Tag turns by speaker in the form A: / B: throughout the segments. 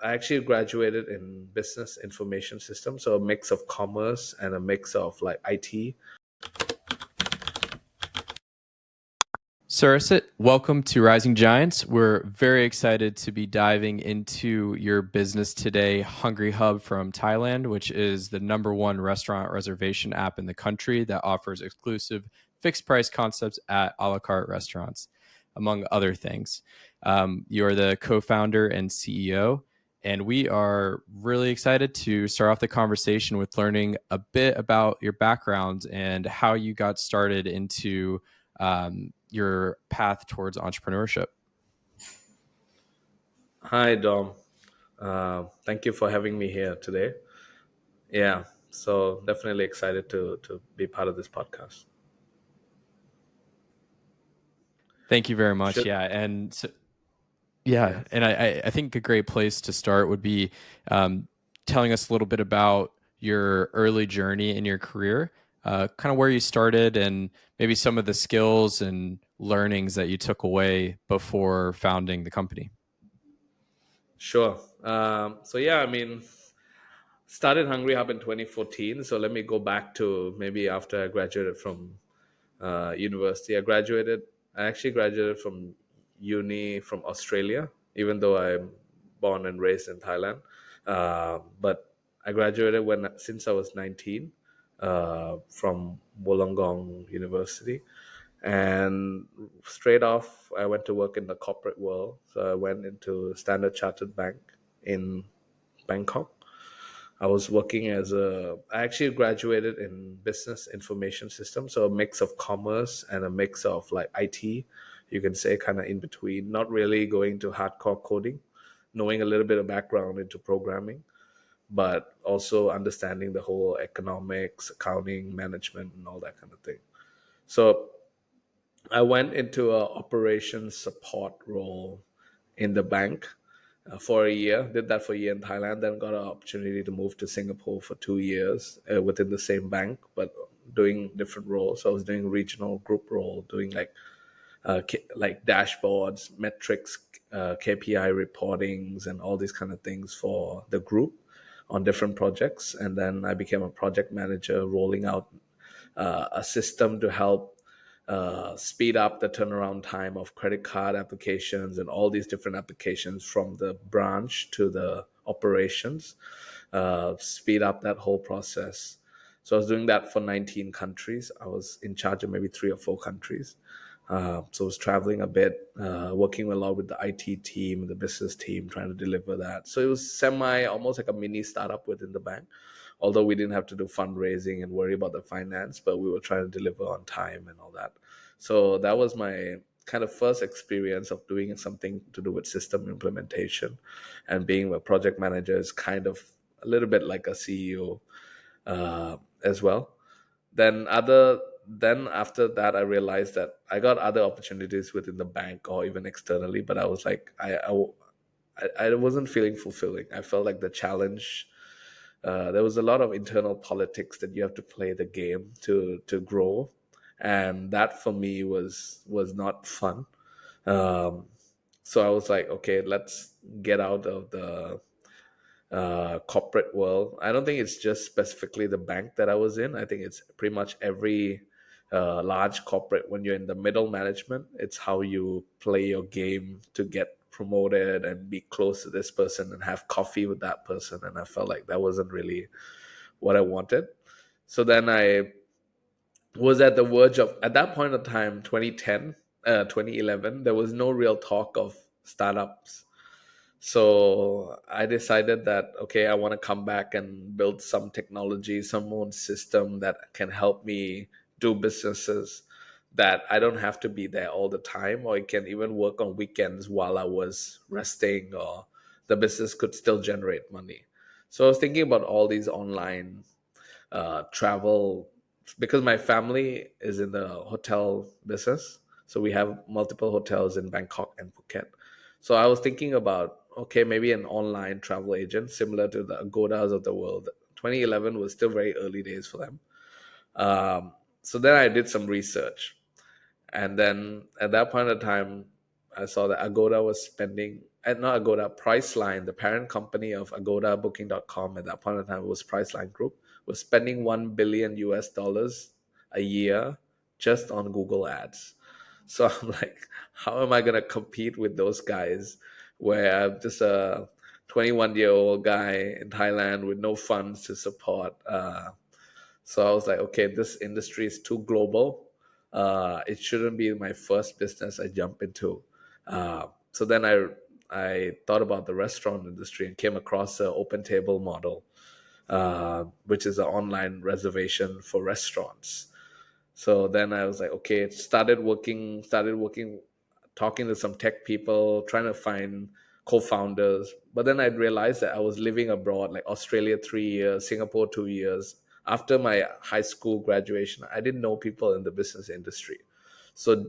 A: I actually graduated in business information systems, so a mix of commerce and a mix of like IT.
B: Surasit, welcome to Rising Giants. We're very excited to be diving into your business today, Hungry Hub from Thailand, which is the #1 restaurant reservation app in the country that offers exclusive fixed price concepts at a la carte restaurants, among other things. You're the co founder and CEO, and we are really excited to start off the conversation with learning a bit about your background and how you got started into your path towards entrepreneurship.
A: Hi, Dom. Thank you for having me here today. Yeah, so definitely excited to be part of this podcast.
B: Thank you very much.
A: Should
B: Yeah, and so,
A: yeah,
B: I think a great place to start would be telling us a little bit about your early journey in your career, kind of where you started, and maybe some of the skills and learnings that you took away before founding the company.
A: sure. So yeah, I mean, started Hungry Hub in 2014. So let me go back to maybe after I graduated from university. I actually graduated from uni from Australia, even though I'm born and raised in Thailand. But I graduated since I was 19 from Wollongong University. And straight off, I went to work in the corporate world. So I went into Standard Chartered Bank in Bangkok. I actually graduated in business information systems, so a mix of commerce and a mix of like IT, you can say, kind of in between, not really going to hardcore coding, knowing a little bit of background into programming, but also understanding the whole economics, accounting, management, and all that kind of thing. So I went into a operations support role in the bank for a year. Did that for a year in Thailand. Then got an opportunity to move to Singapore for 2 years within the same bank, but doing different roles. So I was doing regional group role, doing like dashboards, metrics, KPI reportings, and all these kind of things for the group on different projects. And then I became a project manager, rolling out a system to help speed up the turnaround time of credit card applications and all these different applications from the branch to the operations, speed up that whole process. So I was doing that for 19 countries. I was in charge of maybe 3 or 4 countries. So I was traveling a bit, working a lot with the IT team, the business team, trying to deliver that. So it was almost like a mini startup within the bank, although we didn't have to do fundraising and worry about the finance, but we were trying to deliver on time and all that. So that was my kind of first experience of doing something to do with system implementation, and being a project manager is kind of a little bit like a CEO as well. Then after that, I realized that I got other opportunities within the bank or even externally, but I was like, I wasn't feeling fulfilling. I felt like the challenge, there was a lot of internal politics that you have to play the game to grow, and that for me was not fun. Um, so I was like, okay, let's get out of the corporate world. I don't think it's just specifically the bank that I was in. I think it's pretty much every large corporate. When you're in the middle management, it's how you play your game to get promoted and be close to this person and have coffee with that person. And I felt like that wasn't really what I wanted. So then I was at the verge of, at that point of time, 2010, 2011, there was no real talk of startups. So I decided that, okay, I want to come back and build some technology, some own system that can help me do businesses that I don't have to be there all the time, or it can even work on weekends while I was resting, or the business could still generate money. So I was thinking about all these online travel, because my family is in the hotel business. So we have multiple hotels in Bangkok and Phuket. So I was thinking about, okay, maybe an online travel agent similar to the Agodas of the world. 2011 was still very early days for them. So then I did some research. And then at that point of time, I saw that Agoda was spending, not Agoda, Priceline, the parent company of Agoda, Booking.com at that point in time was Priceline Group, was spending 1 billion US dollars a year just on Google Ads. So I'm like, how am I going to compete with those guys where I'm just a 21-year-old guy in Thailand with no funds to support? So I was like, okay, this industry is too global. It shouldn't be my first business I jump into. So then I thought about the restaurant industry and came across the open table model, which is an online reservation for restaurants. So then I was like, okay, started working, talking to some tech people, trying to find co-founders. But then I realized that I was living abroad, like Australia 3 years, Singapore 2 years. After my high school graduation, I didn't know people in the business industry. So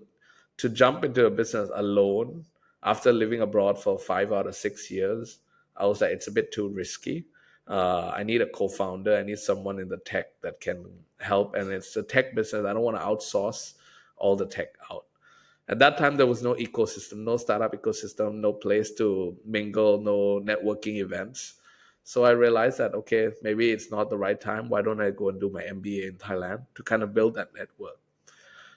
A: to jump into a business alone after living abroad for 5 out of 6 years, I was like, it's a bit too risky. I need a co-founder. I need someone in the tech that can help. And it's a tech business. I don't want to outsource all the tech out. At that time, there was no ecosystem, no startup ecosystem, no place to mingle, no networking events. So I realized that, okay, maybe it's not the right time. Why don't I go and do my MBA in Thailand to kind of build that network?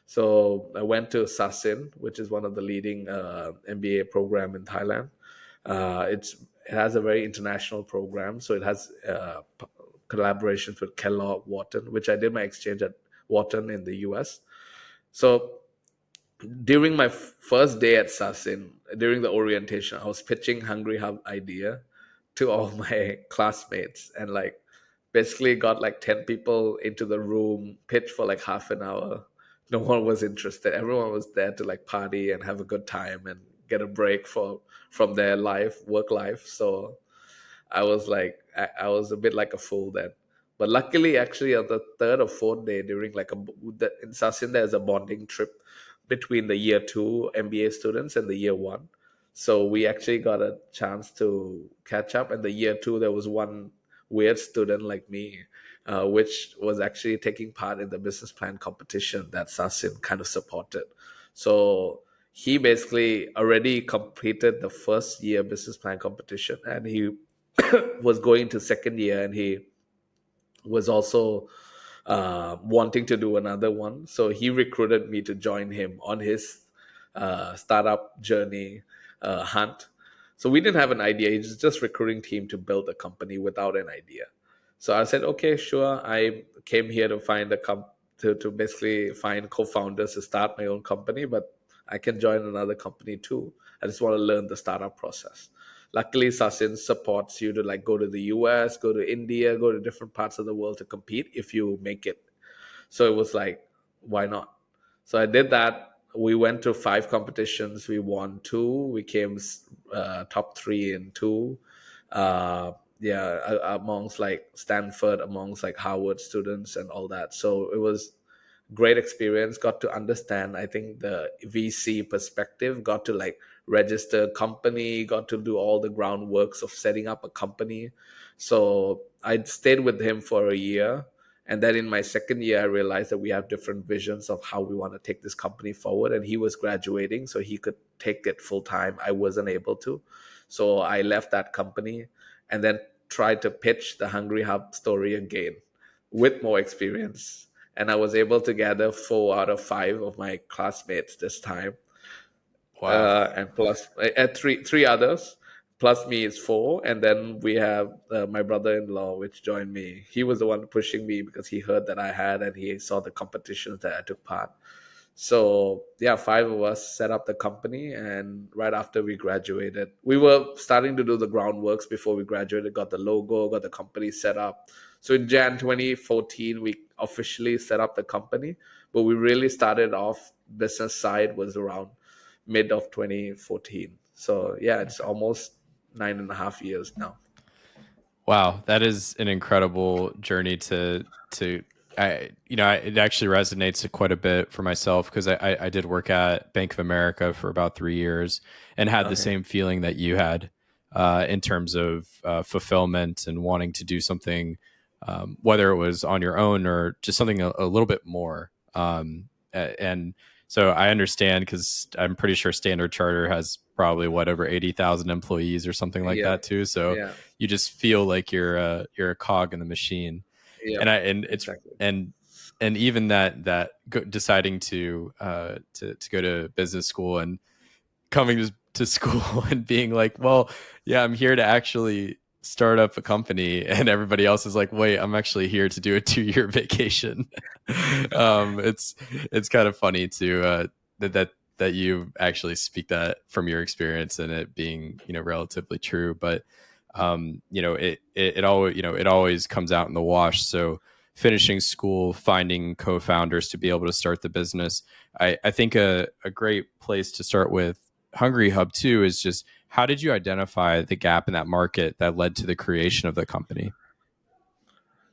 A: So I went to Sasin, which is one of the leading MBA program in Thailand. It has a very international program, so it has collaborations with Kellogg, Wharton, which I did my exchange at Wharton in the US. So during my first day at Sasin, during the orientation, I was pitching Hungry Hub idea to all my classmates, and like basically got like 10 people into the room, pitched for like half an hour. No one was interested. Everyone was there to like party and have a good time and get a break from their work life. So I was like, I was a bit like a fool then. But luckily, actually, on the third or fourth day, during like in Sasin, there's a bonding trip between the year two MBA students and the year one. So we actually got a chance to catch up. And the year two, there was one weird student like me, which was actually taking part in the business plan competition that Sasin kind of supported. So he basically already completed the first year business plan competition, and he was going to second year, and he was also wanting to do another one. So he recruited me to join him on his startup journey hunt. So we didn't have an idea. He was just recruiting team to build a company without an idea. So I said, okay, sure. I came here to find to basically find co-founders to start my own company, but I can join another company too. I just want to learn the startup process. Luckily, Sasin supports you to like go to the US, go to India, go to different parts of the world to compete if you make it. So it was like, why not? So I did that. We went to 5 competitions. We won two. We came top three in two. Yeah, amongst like Stanford, amongst like Harvard students and all that. So it was great experience. Got to understand, I think, the VC perspective. Got to like register company, got to do all the groundworks of setting up a company. So I stayed with him for a year, and then in my second year I realized that we have different visions of how we want to take this company forward, and he was graduating so he could take it full time. I wasn't able to, so I left that company and then tried to pitch the Hungry Hub story again with more experience, and I was able to gather 4 out of 5 of my classmates this time,
B: Wow.
A: and plus three others. Plus me is 4, and then we have my brother-in-law, which joined me. He was the one pushing me because he heard that I had, and he saw the competitions that I took part. So yeah, 5 of us set up the company, and right after we graduated, we were starting to do the groundworks before we graduated. Got the logo, got the company set up. So in Jan 2014, we officially set up the company, but we really started off business side was around mid of 2014. So yeah, it's almost 9.5 years now.
B: Wow, that is an incredible journey to it actually resonates quite a bit for myself because I did work at Bank of America for about 3 years and had the
A: Okay.
B: same feeling that you had in terms of fulfillment and wanting to do something, whether it was on your own or just something a little bit more. And So I understand because I'm pretty sure Standard Charter has probably what over 80,000 employees or something like
A: Yeah,
B: that too. So
A: yeah,
B: you just feel like you're a cog in the machine.
A: yeah,
B: And it's
A: exactly.
B: and and even deciding to go to business school and coming to school and being like, well, yeah, I'm here to actually start up a company, and everybody else is like, wait, I'm actually here to do a 2 year vacation. It's kind of funny to that you actually speak that from your experience and it being relatively true, but it always comes out in the wash. So finishing school, finding co-founders to be able to start the business, I think a great place to start with Hungry Hub too is just how did you identify the gap in that market that led to the creation of the company?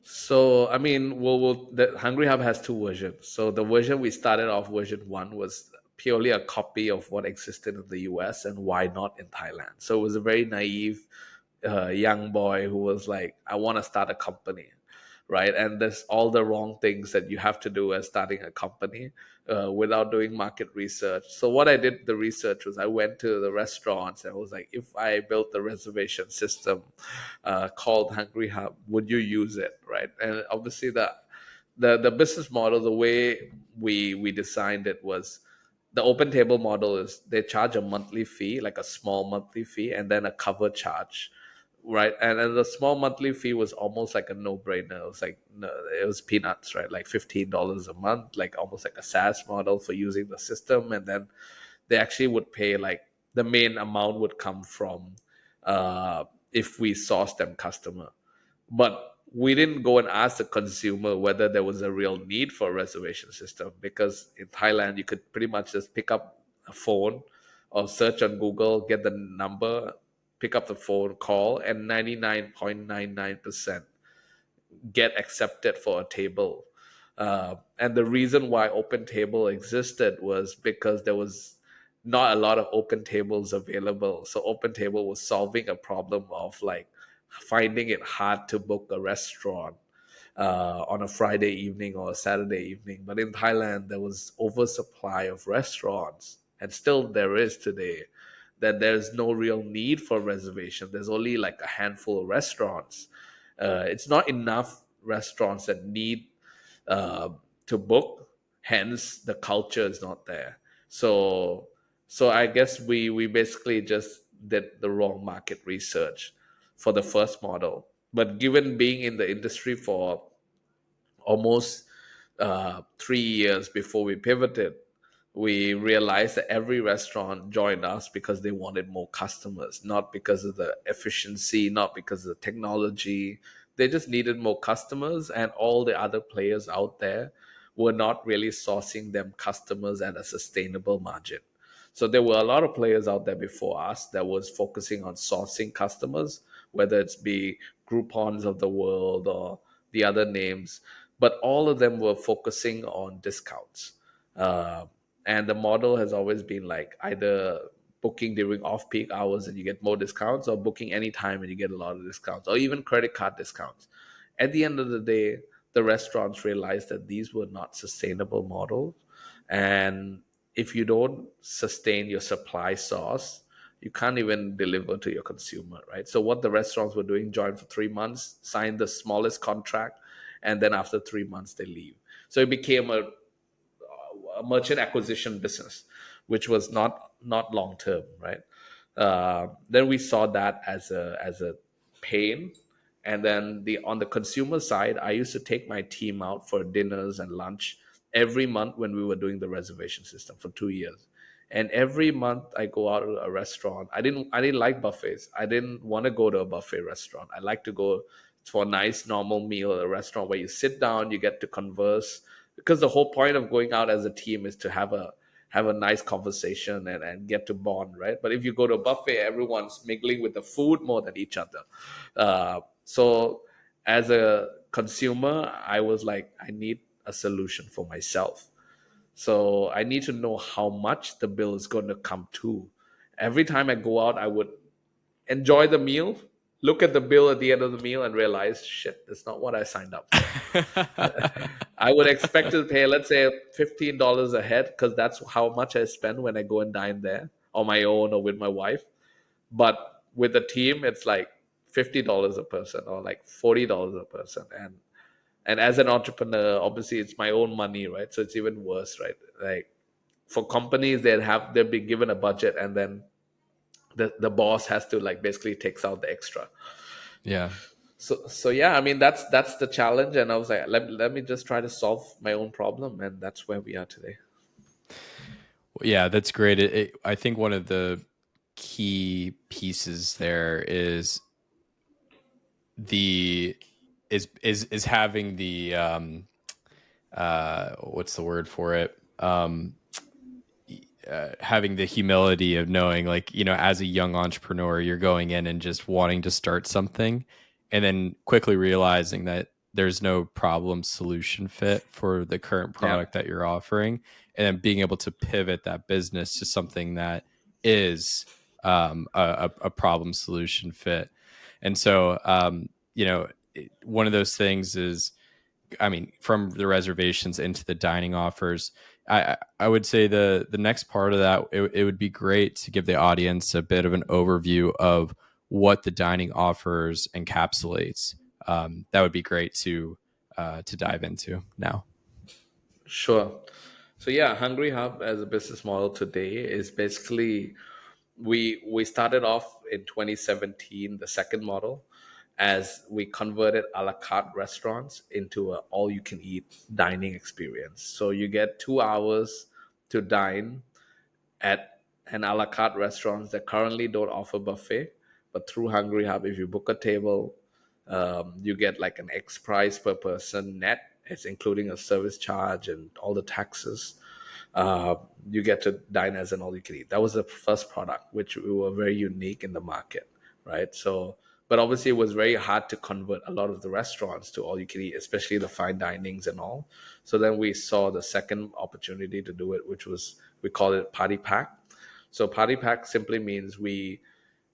A: So, I mean, the Hungry Hub has two versions. So, the version we started off, version one, was purely a copy of what existed in the US and why not in Thailand. So, it was a very naive young boy who was like, I want to start a company, right? And there's all the wrong things that you have to do as starting a company without doing market research. So what I did the research was I went to the restaurants and I was like, if I built the reservation system called Hungry Hub, would you use it, right? And obviously the business model, the way we designed it was the open table model is they charge a monthly fee, like a small monthly fee, and then a cover charge, right? And then the small monthly fee was almost like a no-brainer. It was like no, it was peanuts, right? Like $15 a month, like almost like a SaaS model for using the system. And then they actually would pay like the main amount would come from if we source them customer. But we didn't go and ask the consumer whether there was a real need for a reservation system, because in Thailand you could pretty much just pick up a phone or search on Google, get the number, pick up the phone, call, and 99.99% get accepted for a table. And the reason why open table existed was because there was not a lot of open tables available. So open table was solving a problem of like finding it hard to book a restaurant on a Friday evening or a Saturday evening. But in Thailand, there was oversupply of restaurants, and still there is today. That there's no real need for reservation. There's only like a handful of restaurants. It's not enough restaurants that need uh, to book. Hence, the culture is not there. So, so I guess we basically just did the wrong market research for the first model. But given being in the industry for almost 3 years before we pivoted, we realized that every restaurant joined us because they wanted more customers, not because of the efficiency, not because of the technology. They just needed more customers, and all the other players out there were not really sourcing them customers at a sustainable margin. So there were a lot of players out there before us that was focusing on sourcing customers, whether it's be Groupons of the world or the other names, but all of them were focusing on discounts. Uh, and the model has always been like either booking during off peak hours and you get more discounts, or booking anytime and you get a lot of discounts, or even credit card discounts. At the end of the day, the restaurants realized that these were not sustainable models. And if you don't sustain your supply source, you can't even deliver to your consumer, right? So what the restaurants were doing, join for 3 months, sign the smallest contract, and then after 3 months they leave. So it became a merchant acquisition business, which was not long term, right? Then we saw that as a pain. And then the on the consumer side, I used to take my team out for dinners and lunch every month when we were doing the reservation system for 2 years. And every month I go out to a restaurant. I didn't like buffets. I didn't want to go to a buffet restaurant. I like to go for a nice normal meal at a restaurant where you sit down, you get to converse, because the whole point of going out as a team is to have a nice conversation and get to bond, right? But if you go to a buffet, everyone's mingling with the food more than each other. So as a consumer, I was like, I need a solution for myself. So I need to know how much the bill is going to come to. Every time I go out, I would enjoy the meal, look at the bill at the end of the meal, and realize, shit, that's not what I signed up for. I would expect to pay, let's say, $15 a head, because that's how much I spend when I go and dine there on my own or with my wife. But with the team, it's like $50 a person or like $40 a person. And as an entrepreneur, obviously it's my own money, right? So it's even worse, right? Like for companies, they've been given a budget, and then the boss has to like basically takes out the extra.
B: Yeah.
A: So yeah, I mean that's the challenge, and I was like, let me just try to solve my own problem, and that's where we are today.
B: Yeah, that's great. I think one of the key pieces there is the is having the what's the word for it? Having the humility of knowing, like, as a young entrepreneur, you're going in and just wanting to start something, and then quickly realizing that there's no problem solution fit for the current
A: Yeah,
B: product that you're offering, and then being able to pivot that business to something that is a problem solution fit. And so, one of those things is, I mean, from the reservations into the dining offers, I would say the next part of that, it would be great to give the audience a bit of an overview of what the dining offers encapsulates. That would be great to dive into now.
A: sure. So yeah, Hungry Hub as a business model today is basically, we started off in 2017, the second model, as we converted a la carte restaurants into a all you can eat dining experience. So you get 2 hours to dine at an a la carte restaurants that currently don't offer buffet, but through Hungry Hub, if you book a table, you get like an X price per person net. It's including a service charge and all the taxes. uh, you get to dine as an all you can eat. That was the first product, which we were very unique in the market, right? So, but obviously, it was very hard to convert a lot of the restaurants to all you can eat, especially the fine dinings and all. So then we saw the second opportunity to do it, which was, we call it party pack. So party pack simply means,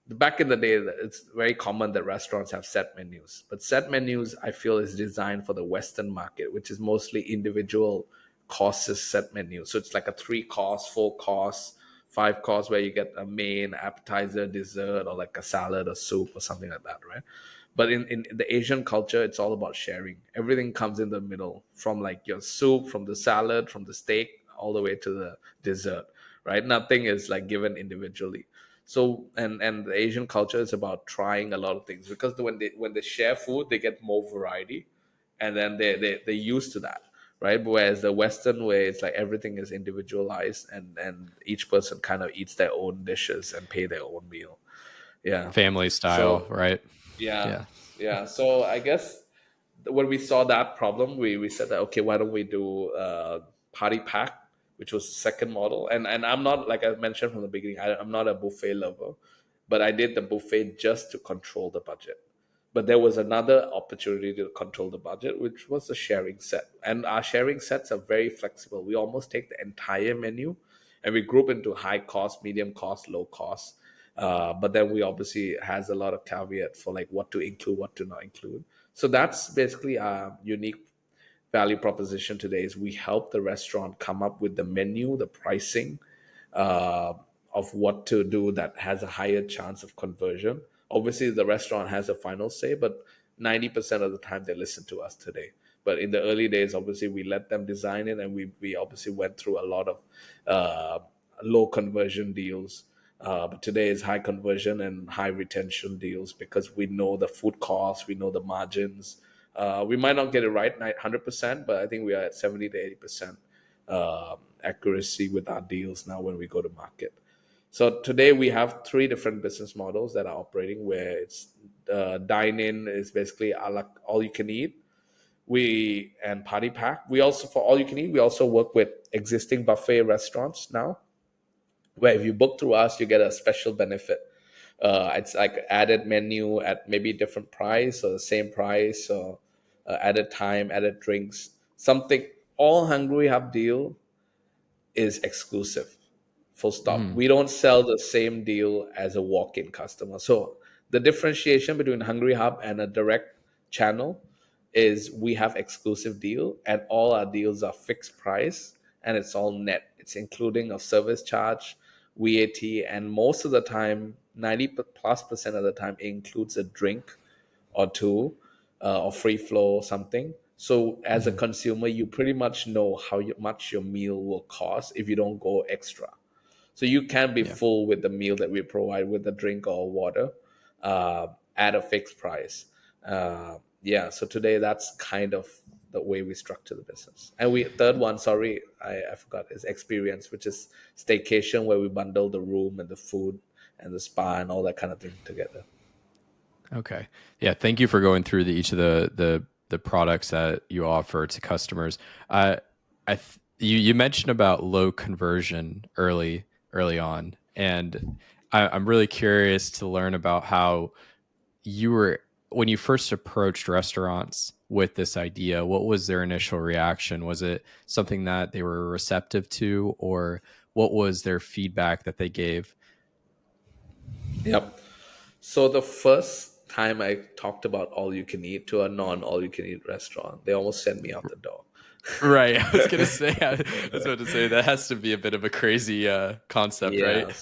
A: back in the day, it's very common that restaurants have set menus, but set menus, I feel, is designed for the Western market, which is mostly individual courses set menu. So it's like a 3 course, 4 course, 5 course, where you get a main, appetizer, dessert, or like a salad or soup or something like that, right? But in the Asian culture, it's all about sharing. Everything comes in the middle, from like your soup, from the salad, from the steak, all the way to the dessert, right? Nothing is like given individually. So, and the Asian culture is about trying a lot of things, because when they share food, they get more variety, and then they're used to that, right? Whereas the Western way, it's like everything is individualized, and each person kind of eats their own dishes and pay their own meal. Yeah.
B: Family style,
A: So
B: right?
A: yeah,
B: Yeah.
A: yeah. So I guess when we saw that problem, we said that, okay, why don't we do party pack, which was the second model. And I'm not, like I mentioned from the beginning, I'm not a buffet lover, but I did the buffet just to control the budget. But there was another opportunity to control the budget, which was the sharing set. And our sharing sets are very flexible. We almost take the entire menu and we group into high cost, medium cost, low cost. But then we obviously has a lot of caveat for like what to include, what to not include. So that's basically our unique value proposition today, is we help the restaurant come up with the menu, the pricing, uh, of what to do that has a higher chance of conversion. Obviously, the restaurant has a final say, but 90% of the time they listen to us today. But in the early days, obviously, we let them design it, and we obviously went through a lot of uh, low conversion deals. But today is high conversion and high retention deals, because we know the food costs, we know the margins. We might not get it right 100%, but I think we are at 70 to 80% accuracy with our deals now when we go to market. So today we have three different business models that are operating, where it's dine in is basically all you can eat. And party pack. We also, for all you can eat, we also work with existing buffet restaurants now, where if you book through us, you get a special benefit. It's like added menu at maybe different price or the same price, or added time, added drinks, something. All Hungry Hub deal is exclusive. Full stop.
B: Mm.
A: We don't sell the same deal as a walk-in customer. So the differentiation between Hungry Hub and a direct channel is we have exclusive deal, and all our deals are fixed price, and it's all net. It's including of service charge, VAT, and most of the time, 90+% of the time, it includes a drink or two, or free flow or something. So as a
B: Mhm.
A: consumer, you pretty much know much your meal will cost if you don't go extra. So you can be
B: Yeah.
A: full with the meal that we provide with the drink or water, uh, at a fixed price. Yeah. So today that's kind of the way we structure the business. And we third one, sorry, I forgot, is experience, which is staycation, where we bundle the room and the food and the spa and all that kind of thing together.
B: Okay. Yeah. Thank you for going through each of the products that you offer to customers. You mentioned about low conversion early on, and I'm really curious to learn about how you were when you first approached restaurants with this idea. What was their initial reaction? Was it something that they were receptive to, or what was their feedback that they gave?
A: Yep. So the first time I talked about all you can eat to a non all you can eat restaurant, they almost sent me out the door.
B: Right. I was gonna say. I was about to say that has to be a bit of a crazy concept, right?
A: Yeah.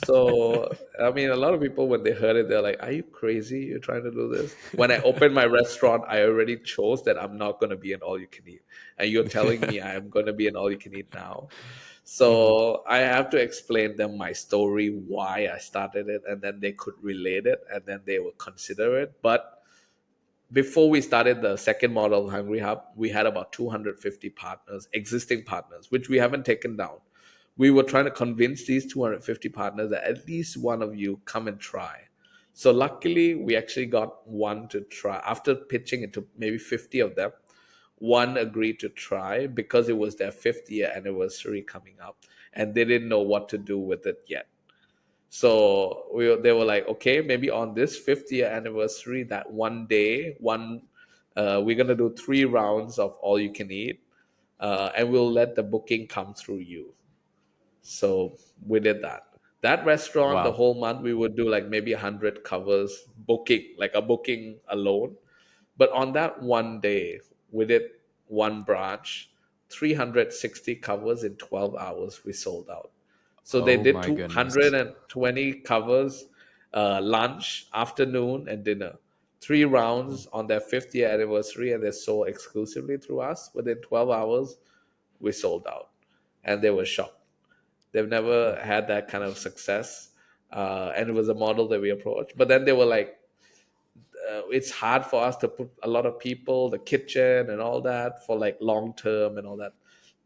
A: So, I mean, a lot of people, when they heard it, they're like, "Are you crazy? You're trying to do this?" When I opened my restaurant, I already chose that I'm not going to be an all you can eat. And you're telling me I am going to be an all you can eat now.
B: Hmm.
A: So, I have to explain them my story, why I started it, and then they could relate it, and then they will consider it. But before we started the second model of Hungry Hub, we had about 250 partners, existing partners, which we haven't taken down. We were trying to convince these 250 partners that at least one of you come and try. So luckily, we actually got one to try. After pitching it to maybe 50 of them, one agreed to try because it was their 50th anniversary coming up, and they didn't know what to do with it yet. So they were like, okay, maybe on this 50th anniversary, that one day, we're gonna do 3 rounds of all you can eat, and we'll let the booking come through you. So we did that. That restaurant, the
B: Wow.
A: whole month, we would do like maybe 100 covers booking, like a booking alone. But on that one day, we did one branch, 360 covers in 12 hours. We sold out. So they
B: Oh
A: did
B: my goodness.
A: 220 covers, lunch, afternoon, and dinner. 3 rounds on their 50th anniversary, and they sold exclusively through us. Within 12 hours, we sold out. And they were shocked. They've never had that kind of success. And it was a model that we approached. But then they were like, it's hard for us to put a lot of people, the kitchen and all that for like long term and all that.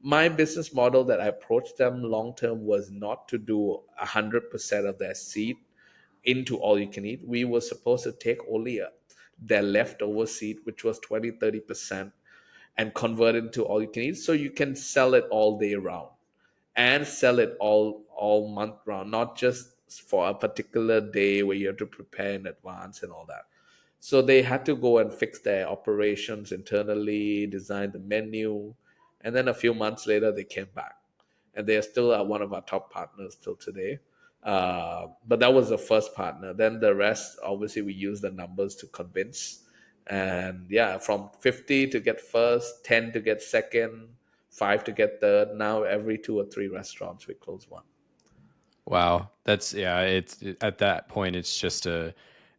A: My business model that I approached them long term was not to do 100% of their seat into all you can eat. We were supposed to take only their leftover seat, which was 20-30%, and convert it into all you can eat so you can sell it all day round and sell it all month round, not just for a particular day where you have to prepare in advance and all that. So they had to go and fix their operations internally, design the menu, and then a few months later they came back, and they are still one of our top partners till today. But that was the first partner. Then the rest, obviously, we use the numbers to convince. And yeah, from 50 to get first, 10 to get second, 5 to get third. Now every 2 or 3 restaurants we close one.
B: Wow. That's yeah, at that point it's just a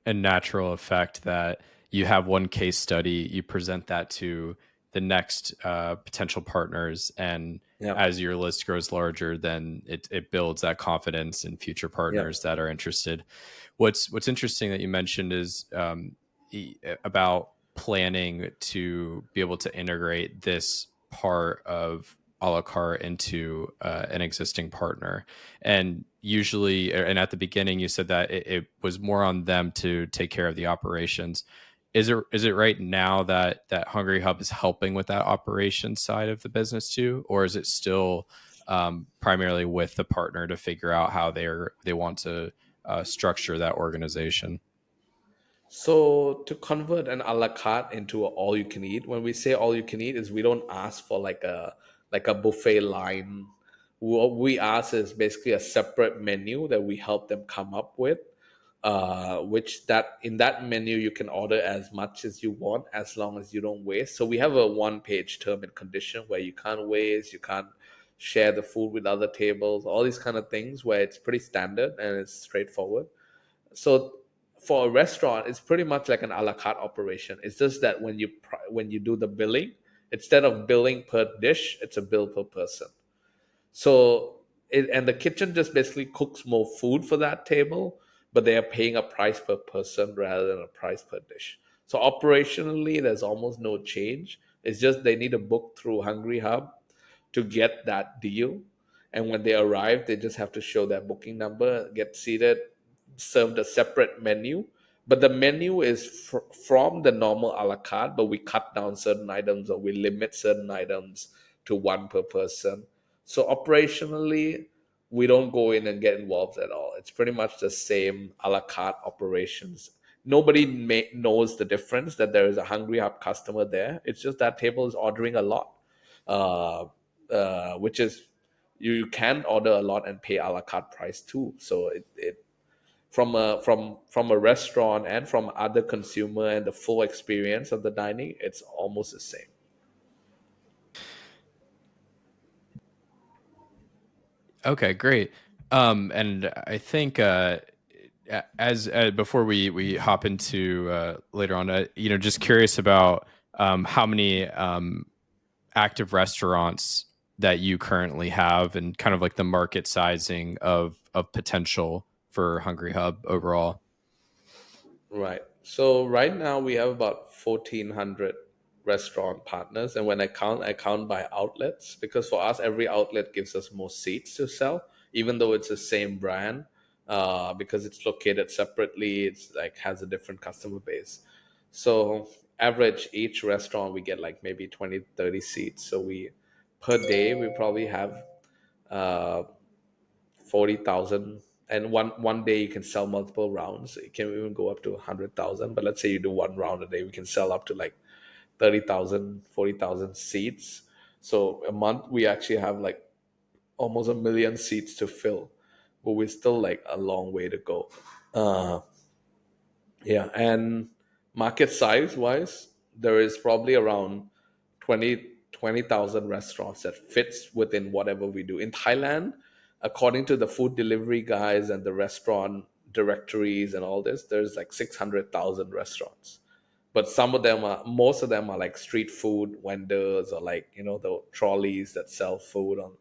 B: natural effect that you have one case study, you present that to the next potential partners, and
A: Yeah,
B: as your list grows larger, then it builds that confidence in future
A: yeah.
B: partners that are interested. What's interesting that you mentioned is about planning to be able to integrate this part of a la carte into an existing partner. And usually, and at the beginning, you said that it was more on them to take care of the operations. Is it right now that Hungry Hub is helping with that operations side of the business too, or is it still primarily with the partner to figure out how they want to structure that organization?
A: So to convert an a la carte into a all you can eat, when we say all you can eat, is we don't ask for like a buffet line. What we ask is basically a separate menu that we help them come up with, which that in that menu you can order as much as you want as long as you don't waste. So we have a one-page term and condition where you can't waste, you can't share the food with other tables, all these kind of things where it's pretty standard and it's straightforward. So for a restaurant, it's pretty much like an a la carte operation. It's just that when you do the billing, instead of billing per dish, it's a bill per person. So and the kitchen just basically cooks more food for that table, but they are paying a price per person rather than a price per dish. So operationally, there's almost no change. It's just they need to book through Hungry Hub to get that deal. And when they arrive, they just have to show their booking number, get seated, served a separate menu. But the menu is from the normal a la carte, but we cut down certain items or we limit certain items to one per person. So operationally, we don't go in and get involved at all. It's pretty much the same a la carte operations. Nobody knows the difference that there is a Hungry Hub customer there. It's just that table is ordering a lot, uh, which is you can order a lot and pay a la carte price too. So it from a restaurant and from other consumer and the full experience of the dining, it's almost the same.
B: Okay, great. And I think as before we hop into later on, just curious about how many active restaurants that you currently have, and kind of like the market sizing of potential for Hungry Hub overall.
A: Right. So right now we have about 1,400 restaurant partners, and when I count by outlets because for us every outlet gives us more seats to sell, even though it's the same brand. Because it's located separately, it's like has a different customer base. So average each restaurant we get like maybe 20, 30 seats. So we per day we probably have uh, 40,000, and one day you can sell multiple rounds. It can even go up to 100,000, but let's say you do one round a day, we can sell up to like 30,000, 40,000 seats. So a month we actually have like almost a million seats to fill, but we're still like a long way to go. uh yeah, and market size wise, there is probably around 20,000 restaurants that fits within whatever we do. In Thailand, according to the food delivery guys and the restaurant directories and all this, there's like 600,000 restaurants. But most of them are like street food vendors or like, the trolleys that sell food on.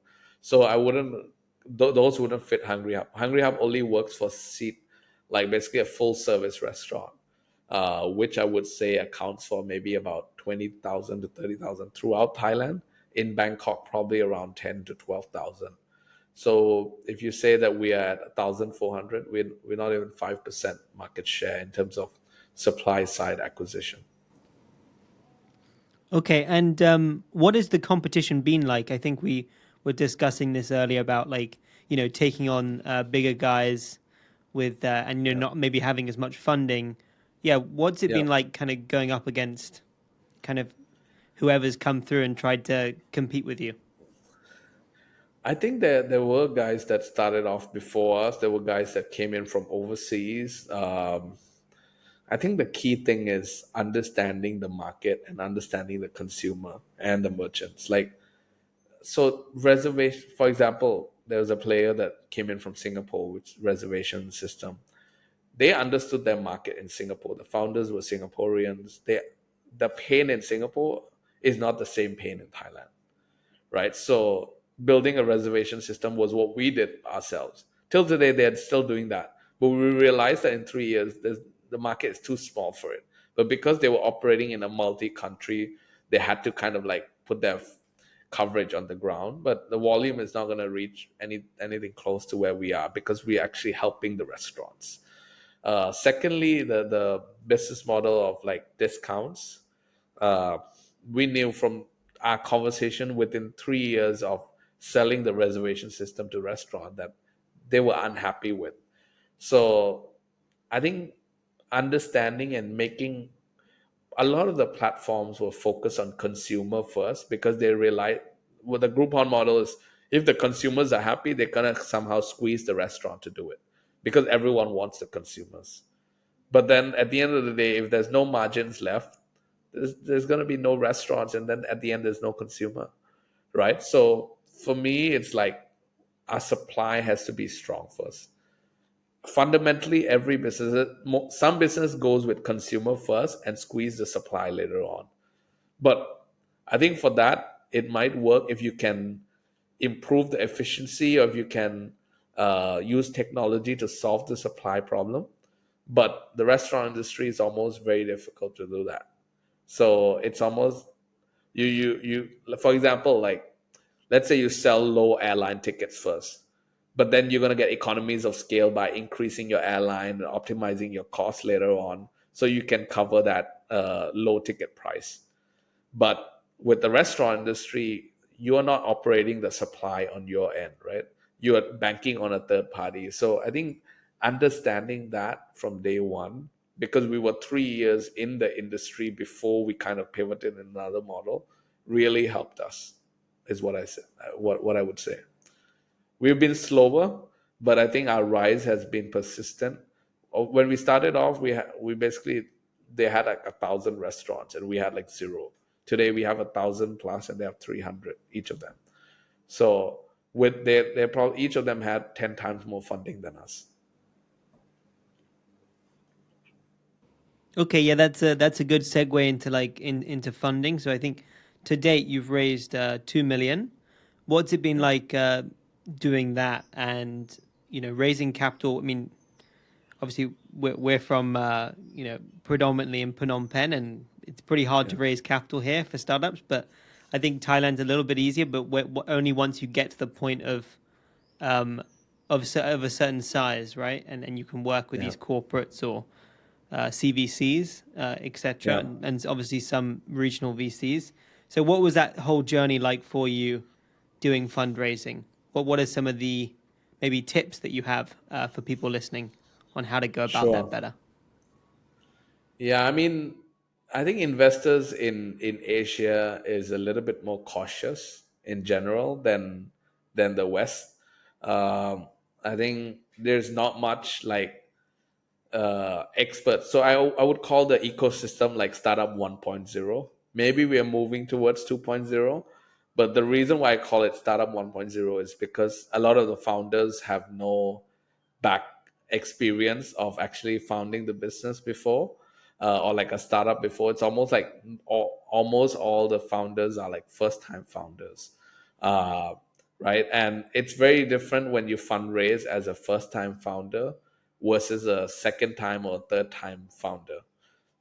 A: So I wouldn't, those wouldn't fit Hungry Hub. Hungry Hub only works for seat, like basically a full service restaurant, which I would say accounts for maybe about 20,000 to 30,000 throughout Thailand. In Bangkok, probably around 10 to 12,000. So if you say that we are at 1,400, we're not even 5% market share in terms of supply side acquisition.
C: Okay, and what has the competition been like? I think we were discussing this earlier about like taking on bigger guys with and
A: Yeah.
C: not maybe having as much funding. Yeah, what's it
A: Yeah.
C: been like, kind of going up against kind of whoever's come through and tried to compete with you?
A: I think there were guys that started off before us. There were guys that came in from overseas. I think the key thing is understanding the market and understanding the consumer and the merchants. Like, so reservation, for example, there was a player that came in from Singapore, which reservation system. They understood their market in Singapore. The founders were Singaporeans. The pain in Singapore is not the same pain in Thailand, right? So building a reservation system was what we did ourselves. Till today, they're still doing that. But we realized that in 3 years, the market is too small for it. But because they were operating in a multi-country, they had to kind of like put their coverage on the ground. But the volume is not going to reach anything close to where we are because we're actually helping the restaurants. Secondly, the business model of like discounts, uh, we knew from our conversation within 3 years of selling the reservation system to restaurant that they were unhappy with. So I think understanding and making a lot of the platforms were focused on consumer first because they realize well, the Groupon model is if the consumers are happy, they're gonna somehow squeeze the restaurant to do it. because everyone wants the consumers. But then at the end of the day, if there's no margins left, there's going to be no restaurants, and then at the end there's no consumer, right? So for me, it's like our supply has to be strong first. Fundamentally, every business, some business goes with consumer first and squeeze the supply later on. But I think for that, it might work if you can improve the efficiency, or if you can use technology to solve the supply problem. But the restaurant industry is almost very difficult to do that. So it's almost you for example, like, let's say you sell low airline tickets first, but then you're going to get economies of scale by increasing your airline and optimizing your costs later on, so you can cover that low ticket price. But with the restaurant industry, you are not operating the supply on your end, right? You are banking on a third party. So I think understanding that from day one, because we were 3 years in the industry before we kind of pivoted in another model, really helped us, is what I said. What I would say. We've been slower, but I think our rise has been persistent. When we started off, we basically, they had like 1,000 restaurants and we had like zero. Today we have 1,000 plus and they have 300 each of them. So with they probably each of them had 10 times more funding than us.
C: Okay, yeah, that's a good segue into into funding. So I think to date you've raised 2 million. What's it been like doing that, and raising capital? I mean, obviously we're from predominantly in Phnom Penh, and it's pretty hard to
A: Yeah,
C: raise capital here for startups. But I think Thailand's a little bit easier, but only once you get to the point um, of a certain size, right? And you can work with
A: yeah,
C: these corporates or CVCs, etc.,
A: yeah.
C: and obviously some regional VCs. So, what was that whole journey like for you doing fundraising? What are some of the maybe tips that you have for people listening on how to go about that
A: Sure.
C: better?
A: Yeah, I mean, I think investors in Asia is a little bit more cautious in general than the West. I think there's not much like experts. So I would call the ecosystem like startup 1.0. Maybe we are moving towards 2.0, but the reason why I call it startup 1.0 is because a lot of the founders have no back experience of actually founding the business before, or like a startup before. It's almost like almost all the founders are like first time founders, uh, right? And it's very different when you fundraise as a first time founder versus a second time or third time founder.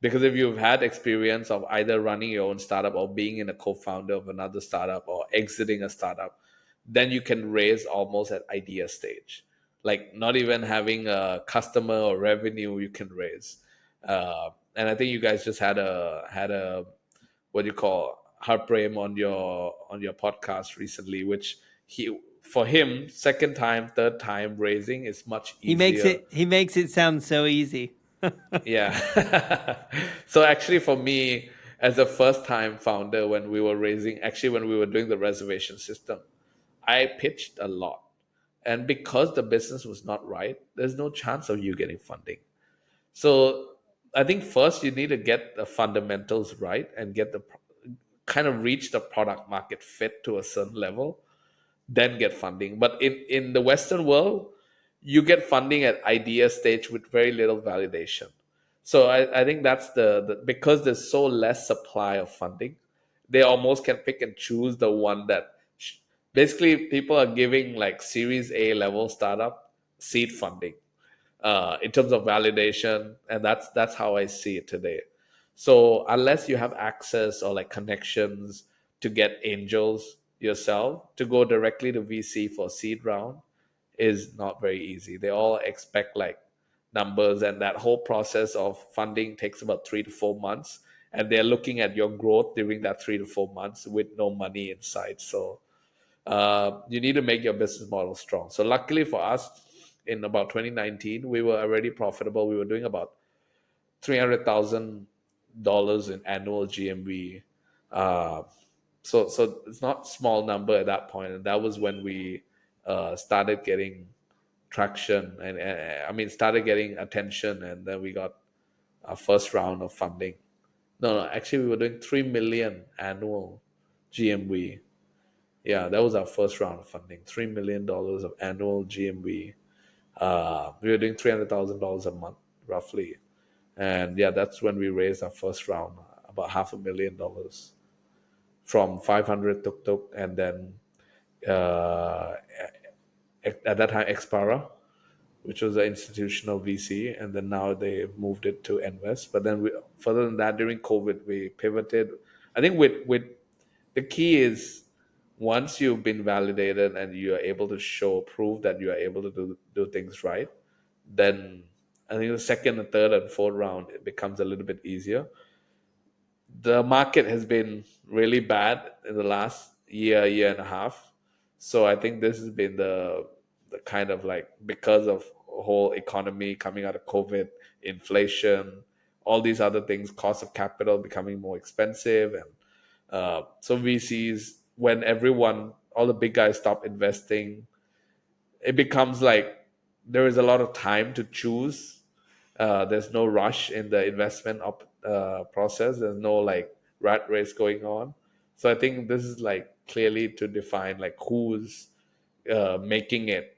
A: Because if you've had experience of either running your own startup or being in a co-founder of another startup or exiting a startup, then you can raise almost at idea stage, like not even having a customer or revenue you can raise. And I think you guys just had a what do you call Harprem on your podcast recently, which he for him second time third time raising is much easier.
C: He makes it sound so easy.
A: Yeah. So actually for me, as a first time founder, when we were raising, actually when we were doing the reservation system, I pitched a lot. And because the business was not right, there's no chance of you getting funding. So I think first you need to get the fundamentals right and get the kind of reach the product market fit to a certain level, then get funding. But in the Western world, you get funding at idea stage with very little validation. So I think that's the because there's so less supply of funding, they almost can pick and choose the one that basically people are giving like Series A level startup seed funding in terms of validation, and that's how I see it today. So unless you have access or like connections to get angels yourself to go directly to VC for seed round is not very easy. They all expect like numbers, and that whole process of funding takes about 3 to 4 months, and they're looking at your growth during that 3 to 4 months with no money inside. So you need to make your business model strong. So luckily for us, in about 2019, we were already profitable. We were doing about $300,000 in annual GMV. Uh, so it's not small number at that point, and that was when we started getting traction, and I mean started getting attention, and then we got our first round of funding. No, actually we were doing 3 million annual GMV. Yeah, that was our first round of funding. $3 million of annual GMV. We were doing $300,000 a month roughly, and yeah, that's when we raised our first round, about $500,000 from 500 tuk tuk, and then uh, at that time Expara, which was an institutional VC, and then now they moved it to Invest. But then further than that, during COVID, we pivoted. I think with the key is once you've been validated and you are able to show prove that you are able to do things right, then I think the second and third and fourth round it becomes a little bit easier. The market has been really bad in the last year and a half. So I think this has been the kind of like because of whole economy coming out of COVID, inflation, all these other things, cost of capital becoming more expensive, and so VCs, when everyone, all the big guys stop investing, it becomes like there is a lot of time to choose. There's no rush in the investment process. There's no like rat race going on. So I think this is like clearly to define like who's making it,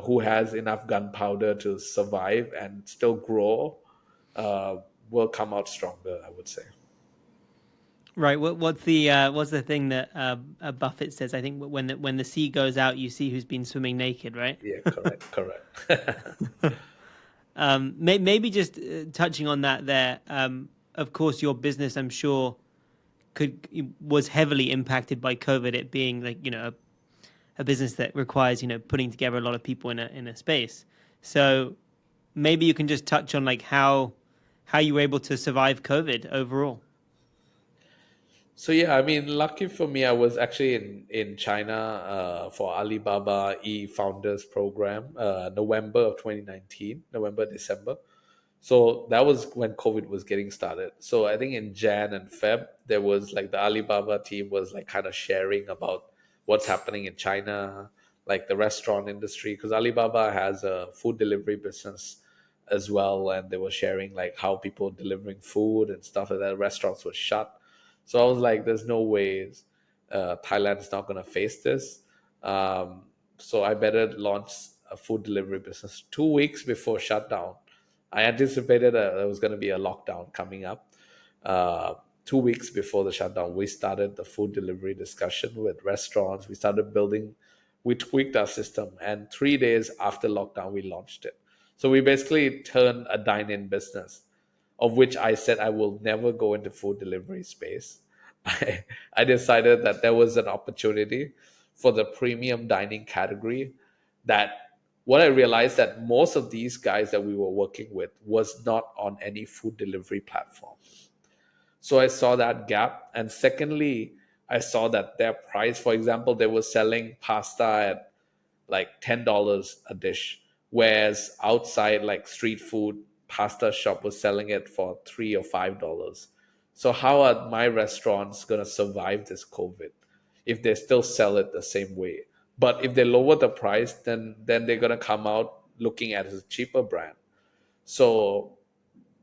A: who has enough gunpowder to survive and still grow, uh, will come out stronger, I would say.
C: Right. What's the thing that Buffett says? I think when the sea goes out, you see who's been swimming naked, right?
A: Yeah, correct.
C: Maybe just touching on that there. Of course, your business, I'm sure, could was heavily impacted by COVID. It being like a business that requires putting together a lot of people in a space. So maybe you can just touch on like how you were able to survive COVID overall.
A: So yeah, I mean, lucky for me, I was actually in China for Alibaba E Founders Program, November of 2019, November December. So that was when COVID was getting started. So I think in Jan and Feb, there was like the Alibaba team was like kind of sharing about what's happening in China, like the restaurant industry, because Alibaba has a food delivery business as well, and they were sharing like how people delivering food and stuff like that. Restaurants were shut, so I was like, "There's no ways Thailand's not going to face this." So I better launch a food delivery business 2 weeks before shutdown. I anticipated there was going to be a lockdown coming up. 2 weeks before the shutdown, we started the food delivery discussion with restaurants. We started building, we tweaked our system, and 3 days after lockdown, we launched it. So we basically turned a dine-in business, of which I said I will never go into food delivery space. I decided that there was an opportunity for the premium dining category, that what I realized that most of these guys that we were working with was not on any food delivery platform. So I saw that gap. And secondly, I saw that their price, for example, they were selling pasta at like $10 a dish, whereas outside like street food pasta shop was selling it for $3 or $5. So how are my restaurants going to survive this COVID if they still sell it the same way? But if they lower the price, then they're going to come out looking at a cheaper brand. So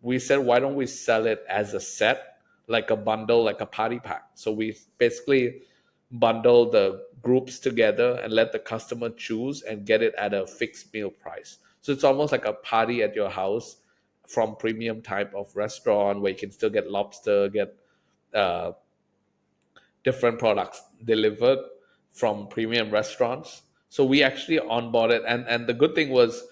A: we said, why don't we sell it as a set, like a bundle, like a party pack? So we basically bundle the groups together and let the customer choose and get it at a fixed meal price. So it's almost like a party at your house from premium type of restaurant, where you can still get lobster, get uh, different products delivered from premium restaurants. So we actually onboarded, and the good thing was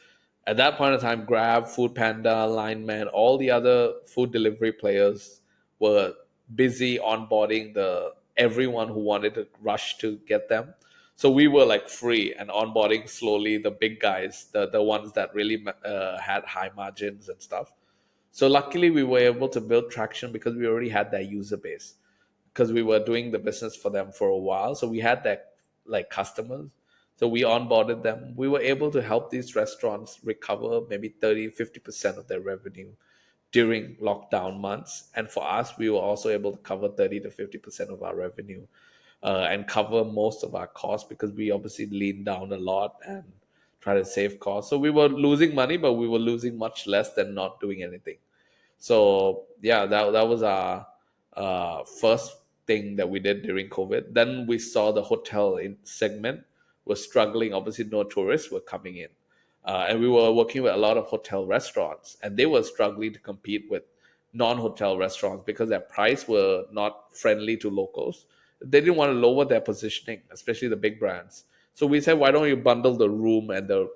A: at that point in time, Grab, Food Panda, Lineman, all the other food delivery players were busy onboarding the everyone who wanted to rush to get them. So we were like free and onboarding slowly the big guys, the ones that really had high margins and stuff. So luckily we were able to build traction because we already had that user base, because we were doing the business for them for a while. So we had that like customers. So we onboarded them. We were able to help these restaurants recover maybe 30-50% of their revenue during lockdown months. And for us, we were also able to cover 30-50% of our revenue, and cover most of our costs, because we obviously leaned down a lot and try to save costs. So we were losing money, but we were losing much less than not doing anything. So yeah, that was our first thing that we did during COVID. Then we saw the hotel in segment was struggling. Obviously, no tourists were coming in, and we were working with a lot of hotel restaurants, and they were struggling to compete with non-hotel restaurants because their price were not friendly to locals. They didn't want to lower their positioning, especially the big brands. So we said, why don't you bundle the room and the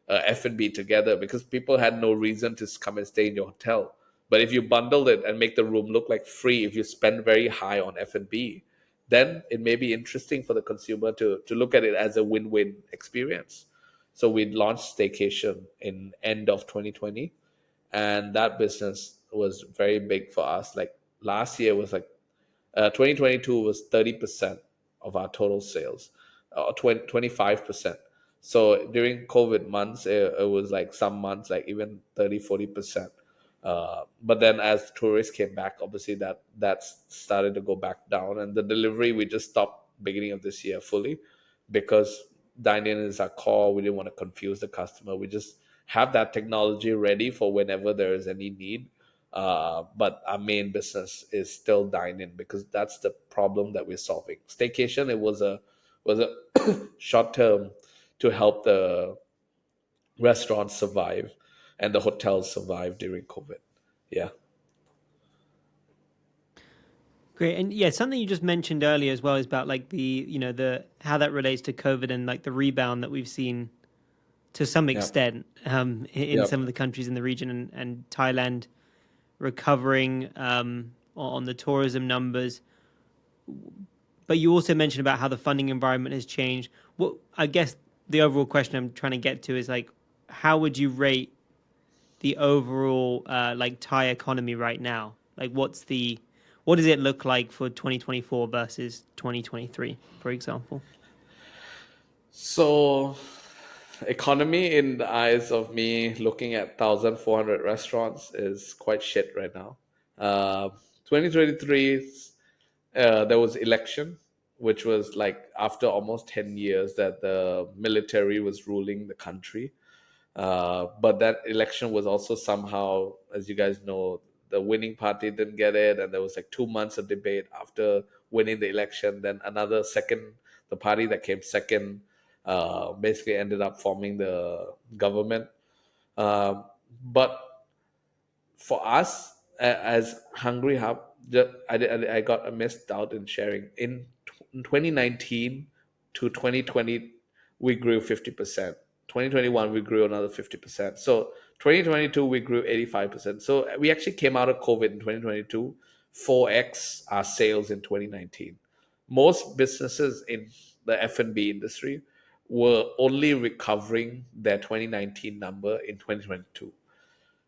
A: F&B together, because people had no reason to come and stay in your hotel. But if you bundled it and make the room look like free, if you spend very high on F&B, then it may be interesting for the consumer to look at it as a win-win experience. So we launched staycation in end of 2020, and that business was very big for us. Like last year was like 2022 was 30% of our total sales, 25%. So during COVID months, it was like some months, like even 30-40%. But then as tourists came back, obviously that started to go back down. And the delivery, we just stopped beginning of this year fully because dine-in is our core. We didn't want to confuse the customer. We just have that technology ready for whenever there is any need. But our main business is still dine-in because that's the problem that we're solving. Staycation, it was a short term to help the restaurants survive and the hotels survive during COVID. Yeah.
C: Great. And yeah, something you just mentioned earlier as well is about like the how that relates to COVID and like the rebound that we've seen to some
A: Yeah.
C: extent in
A: Yep.
C: some of the countries in the region, and Thailand recovering on the tourism numbers. But you also mentioned about how the funding environment has changed. What I guess the overall question I'm trying to get to is like, how would you rate the overall like Thai economy right now? Like, what does it look like for 2024 versus 2023, for example?
A: So, economy in the eyes of me looking at 1,400 restaurants is quite shit right now. 2023, there was election, which was like after almost 10 years that the military was ruling the country. But that election was also somehow, as you guys know, the winning party didn't get it, and there was like 2 months of debate after winning the election. Then another second, the party that came second, basically ended up forming the government. But for us as Hungry Hub, I got a missed out in sharing. In 2019 to 2020, we grew 50%. 2021, we grew another 50%. So 2022, we grew 85%. So we actually came out of COVID in 2022, 4x our sales in 2019. Most businesses in the F&B industry were only recovering their 2019 number in 2022.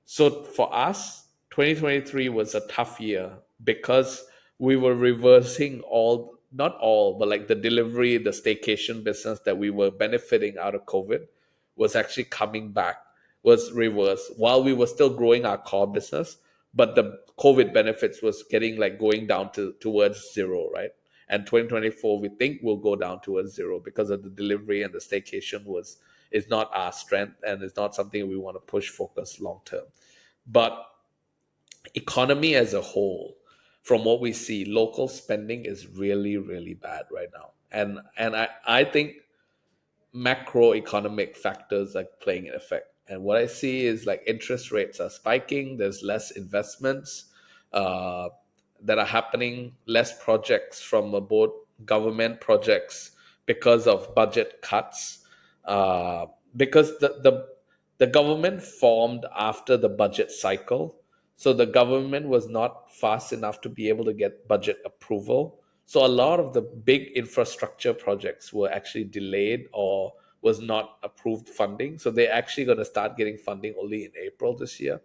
A: So for us, 2023 was a tough year because we were reversing all, not all, but like the delivery, the staycation business that we were benefiting out of COVID was actually coming back, was reversed while we were still growing our core business. But the COVID benefits was getting like going down to towards zero, right? And 2024, we think will go down towards zero because of the delivery, and the staycation was is not our strength, and it's not something we want to push focus long term. But economy as a whole, from what we see, local spending is really, really bad right now. And I think macroeconomic factors are playing an effect. And what I see is like interest rates are spiking, there's less investments uh, that are happening, less projects from both government projects because of budget cuts. Because the government formed after the budget cycle. So the government was not fast enough to be able to get budget approval. So a lot of the big infrastructure projects were actually delayed or was not approved funding. So they're actually going to start getting funding only in April this year.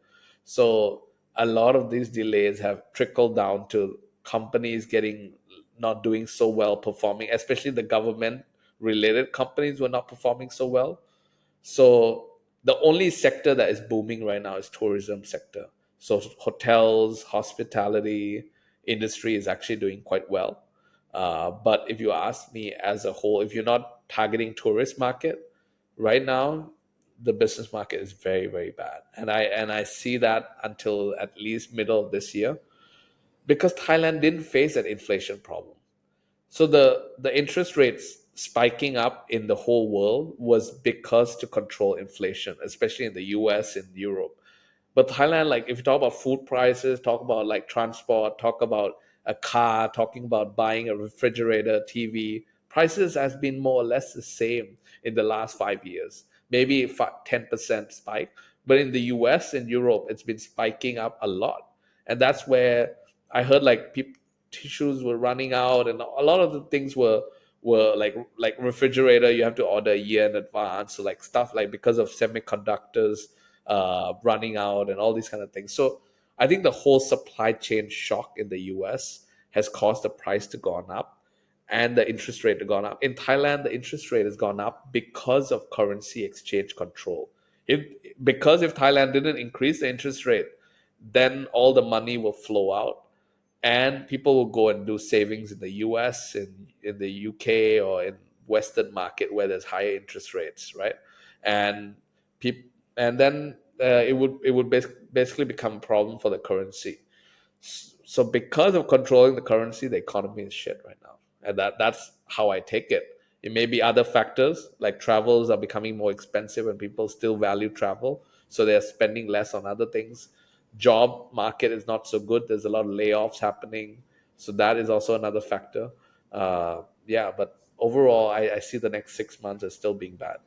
A: So a lot of these delays have trickled down to companies getting not doing so well performing, especially the government related companies were not performing so well. So the only sector that is booming right now is tourism sector. So hotels, hospitality industry is actually doing quite well. But if you ask me as a whole, if you're not targeting tourist market right now, the business market is very, very bad, and I see that until at least middle of this year, because Thailand didn't face an inflation problem. So the interest rates spiking up in the whole world was because to control inflation, especially in the US and Europe. But Thailand, like if you talk about food prices, talk about like transport, talk about a car, talking about buying a refrigerator, TV, prices has been more or less the same in the last 5 years. Maybe 10% spike, but in the US and Europe, it's been spiking up a lot, and that's where I heard like tissues were running out, and a lot of the things were like refrigerator you have to order a year in advance, so like stuff like because of semiconductors running out and all these kind of things. So I think the whole supply chain shock in the US has caused the price to go up and the interest rate to gone up. In Thailand, the interest rate has gone up because of currency exchange control. If Because if Thailand didn't increase the interest rate, then all the money will flow out, and people will go and do savings in the US, in the UK, or in Western market where there's higher interest rates, right? And people, and then it would basically become a problem for the currency. So because of controlling the currency, the economy is shit right now, and that's how I take it. It may be other factors like travels are becoming more expensive, and people still value travel, so they're spending less on other things. Job market is not so good. There's a lot of layoffs happening, so that is also another factor. Yeah, but overall, I see the next 6 months as still being bad.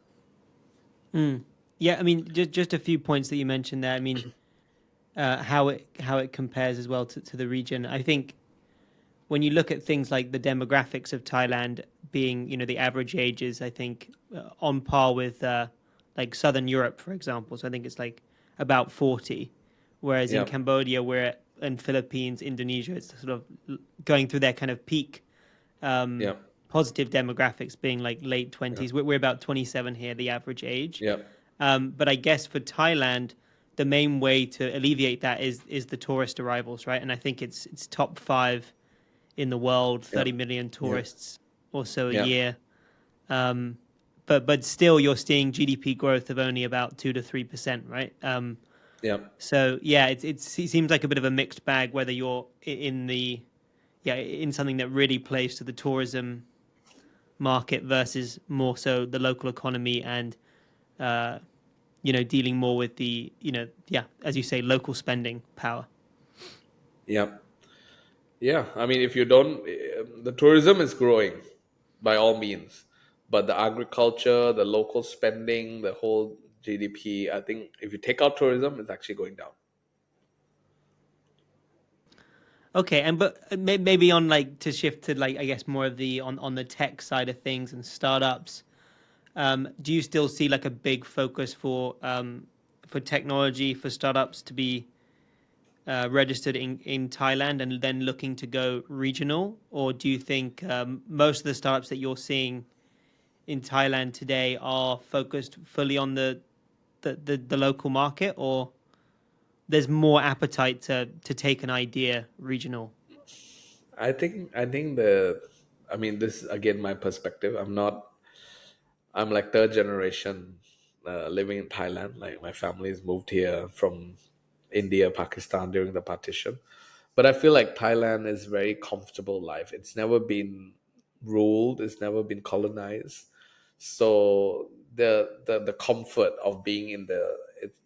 C: Mm. Yeah, I mean, just a few points that you mentioned there. I mean, how it compares as well to the region. I think when you look at things like the demographics of Thailand being, the average age is, I think, on par with like Southern Europe, for example. So I think it's like about 40, whereas in
A: Yeah,
C: Cambodia, in Philippines, Indonesia, it's sort of going through their kind of peak um,
A: yeah,
C: positive demographics being like late
A: yeah,
C: 20s. We're about 27 here, the average age.
A: yeah,
C: But I guess for Thailand, the main way to alleviate that is the tourist arrivals, right? And I think it's top five in the world,
A: yeah,
C: 30 million
A: yeah,
C: tourists or so a
A: yeah,
C: year. Um, but still, you're seeing GDP growth of only about 2 to 3%, right?
A: yeah.
C: So yeah, it seems like a bit of a mixed bag whether you're in in something that really plays to the tourism market versus more so the local economy and uh, dealing more with the as you say, local spending power.
A: Yeah. Yeah, I mean, if you don't, the tourism is growing by all means, but the agriculture, the local spending, the whole GDP, I think if you take out tourism, it's actually going down.
C: Okay, and but maybe on like to shift to like I guess more of the on the tech side of things and startups. Do you still see like a big focus for technology for startups to be registered in Thailand and then looking to go regional, or do you think most of the startups that you're seeing in Thailand today are focused fully on the local market, or there's more appetite to take an idea regional?
A: I think I mean, this is again my perspective. I'm like third generation living in Thailand. Like my family's moved here from India, Pakistan during the partition. But I feel like Thailand is very comfortable life. It's never been ruled. It's never been colonized. So the comfort of being in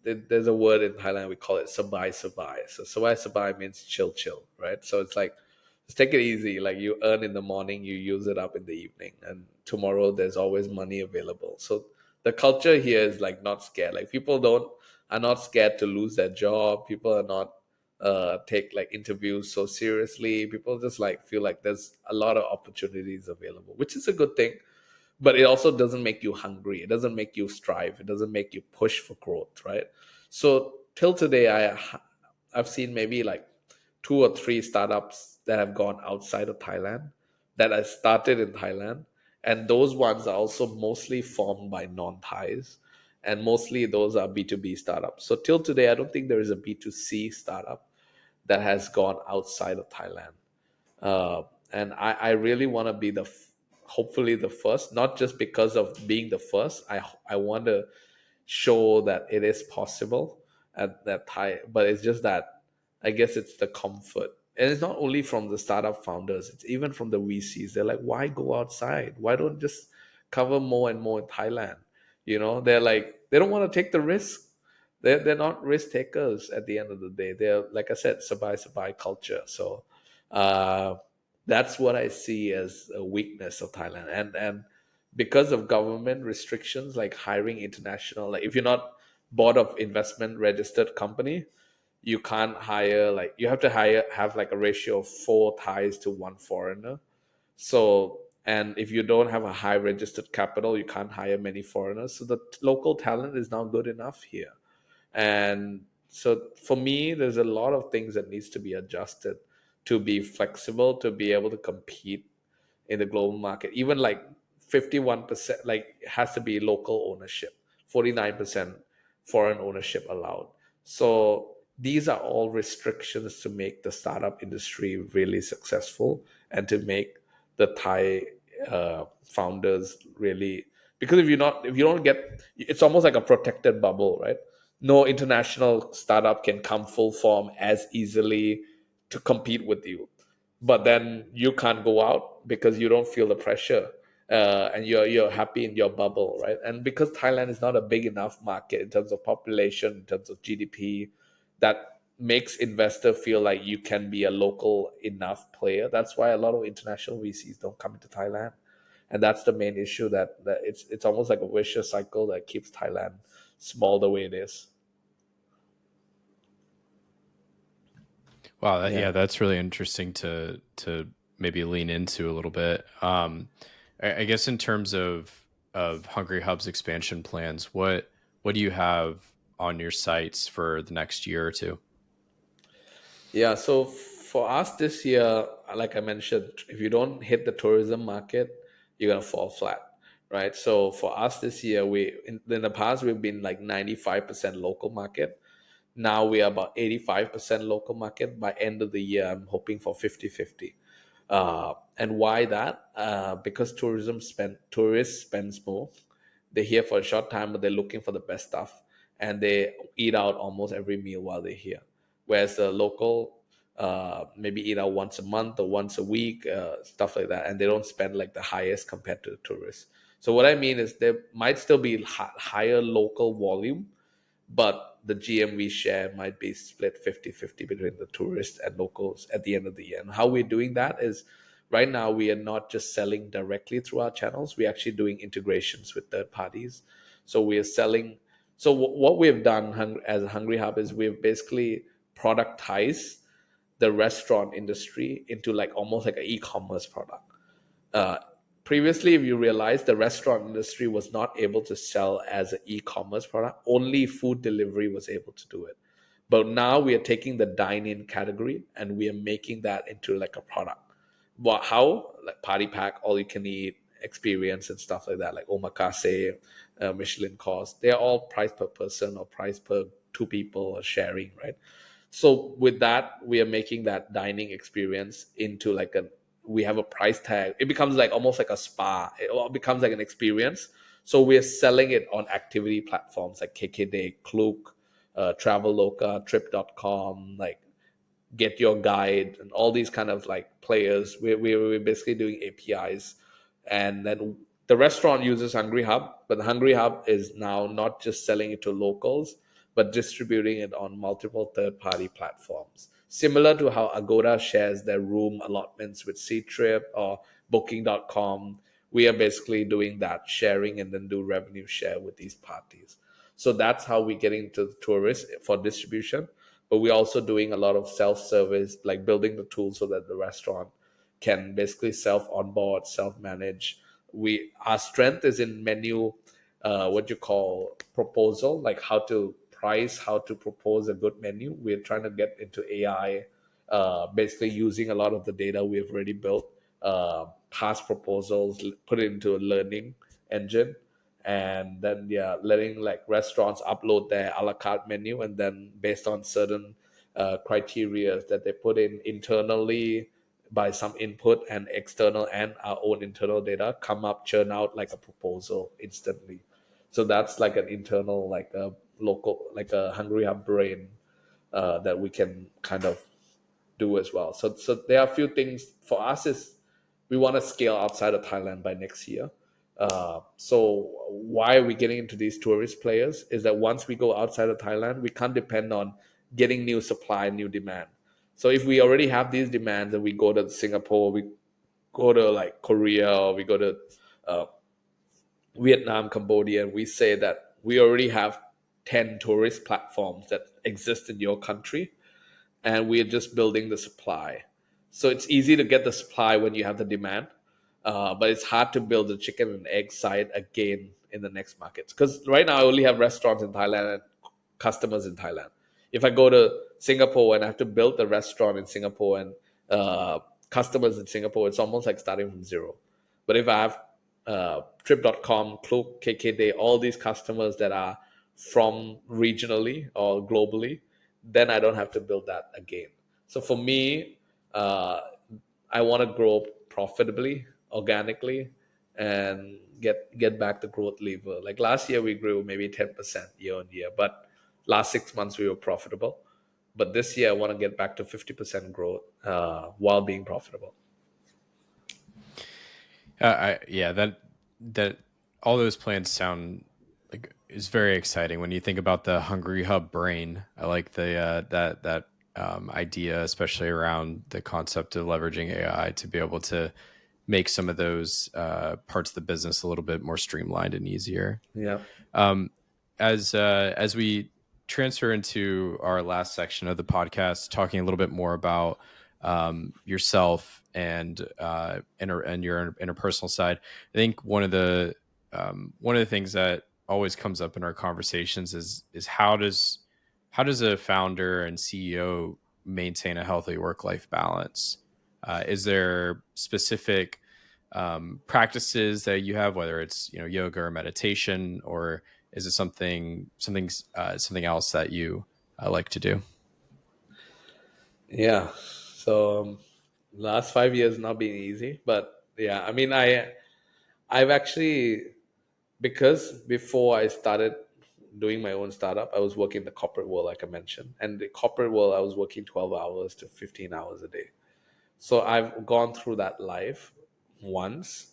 A: there's a word in Thailand we call it sabai sabai. So sabai sabai means chill chill, right? So it's like just take it easy. Like you earn in the morning, you use it up in the evening, and tomorrow there's always money available. So the culture here is like not scared. Like people don't are not scared to lose their job. People are not take like interviews so seriously. People just like feel like there's a lot of opportunities available, which is a good thing. But it also doesn't make you hungry. It doesn't make you strive. It doesn't make you push for growth, right? So till today, I've seen maybe like two or three startups that have gone outside of Thailand that I started in Thailand, and those ones are also mostly formed by non-Thais, and mostly those are B2B startups. So till today, I don't think there is a B2C startup that has gone outside of Thailand. And I really want to be hopefully the first, not just because of being the first. I want to show that it is possible at that Thai. But it's just that I guess it's the comfort. And it's not only from the startup founders, it's even from the VCs. They're like, why go outside? Why don't just cover more and more in Thailand? They're like, they don't want to take the risk. They're not risk takers at the end of the day. They're, like I said, sabai culture. So uh, that's what I see as a weakness of Thailand. And because of government restrictions like hiring international, like if you're not board of investment registered company, you can't hire, like you have to have like a ratio of 4 Thais to 1 foreigner. So, and if you don't have a high registered capital, you can't hire many foreigners. So the local talent is not good enough here. And so for me, there's a lot of things that needs to be adjusted to be flexible, to be able to compete in the global market. Even like 51%, like it has to be local ownership, 49% foreign ownership allowed. So these are all restrictions to make the startup industry really successful and to make the Thai founders really, because if you don't get, it's almost like a protected bubble, right? No international startup can come full form as easily to compete with you, but then you can't go out because you don't feel the pressure, and you're happy in your bubble, right? And because Thailand is not a big enough market in terms of population, in terms of GDP, that makes investor feel like you can be a local enough player. That's why a lot of international VCs don't come into Thailand, and that's the main issue, that it's almost like a vicious cycle that keeps Thailand small the way it is.
B: Wow,
A: Yeah.
B: yeah, that's really interesting to maybe lean into a little bit. I guess in terms of Hungry Hub's expansion plans, what do you have on your sights for the next year or two?
A: Yeah, so for us this year, like I mentioned, if you don't hit the tourism market, you're gonna fall flat, right? So for us this year, in the past we've been like 95% local market. Now we are about 85% local market. By end of the year, I'm hoping for 50-50. And why that? Because tourists spends more. They're here for a short time, but they're looking for the best stuff, and they eat out almost every meal while they're here. Whereas the local maybe eat out once a month or once a week, stuff like that, and they don't spend like the highest compared to the tourists. So what I mean is there might still be higher local volume, but the GMV share might be split 50-50 between the tourists and locals at the end of the year. And how we're doing that is right now we are not just selling directly through our channels, we're actually doing integrations with third parties. So we are selling. So what we have done as a Hungry Hub is we've basically productized the restaurant industry into like almost like an e-commerce product. uh, Previously, if you realize, the restaurant industry was not able to sell as an e-commerce product, only food delivery was able to do it. But now we are taking the dine-in category and we are making that into like a product. What, how? Like party pack, all you can eat experience and stuff like that, like omakase, Michelin course. They're all priced per person or priced per two people or sharing, right? So with that, we are making that dining experience into like a, we have a price tag. It becomes like almost like a spa. It becomes like an experience. So we're selling it on activity platforms like KKday, Klook, Traveloka, Trip.com, like Get Your Guide, and all these kind of like players. We're basically doing APIs. And then the restaurant uses Hungry Hub, but the Hungry Hub is now not just selling it to locals, but distributing it on multiple third party platforms. Similar to how Agoda shares their room allotments with Ctrip or Booking.com, we are basically doing that sharing and then do revenue share with these parties. So that's how we get into the tourists for distribution. But we're also doing a lot of self-service, like building the tools so that the restaurant can basically self-onboard, self-manage. Our strength is in menu, what you call proposal, like how to price, how to propose a good menu. We're trying to get into AI, basically using a lot of the data we've already built, past proposals, put it into a learning engine, and then yeah, letting like restaurants upload their a la carte menu, and then based on certain criteria that they put in internally by some input and external and our own internal data, come up churn out like a proposal instantly. So that's like an internal, like a local, like a Hungry Hub brain that we can kind of do as well. So there are a few things for us is we want to scale outside of Thailand by next year. So why are we getting into these tourist players? Is that once we go outside of Thailand, we can't depend on getting new supply, new demand. So if we already have these demands and we go to Singapore, we go to like Korea, or we go to uh, Vietnam, Cambodia, and we say that we already have 10 tourist platforms that exist in your country, and we're just building the supply. So it's easy to get the supply when you have the demand, but it's hard to build the chicken and egg side again in the next markets. Because right now I only have restaurants in Thailand and customers in Thailand. If I go to Singapore and I have to build the restaurant in Singapore and customers in Singapore, it's almost like starting from zero. But if I have trip.com, Klook, KKday, all these customers that are from regionally or globally, then I don't have to build that again. So for me, uh, I want to grow profitably, organically, and get back the growth lever. Like last year, we grew maybe 10% year on year, but last 6 months we were profitable. But this year, I want to get back to 50% growth while being profitable.
B: Yeah, that all those plans sound like is very exciting. When you think about the Hungry Hub brain, I like the that idea, especially around the concept of leveraging AI to be able to make some of those parts of the business a little bit more streamlined and easier.
A: Yeah.
B: Um, as we transfer into our last section of the podcast, talking a little bit more about yourself and your interpersonal side, I think one of the things that always comes up in our conversations is how does a founder and CEO maintain a healthy work life balance? Is there specific practices that you have, whether it's yoga or meditation, or is it something else that you like to do?
A: Yeah. So last 5 years not been easy, but yeah, I mean, I've actually, because before I started doing my own startup, I was working in the corporate world, like I mentioned, and the corporate world, I was working 12 hours to 15 hours a day. So I've gone through that life once,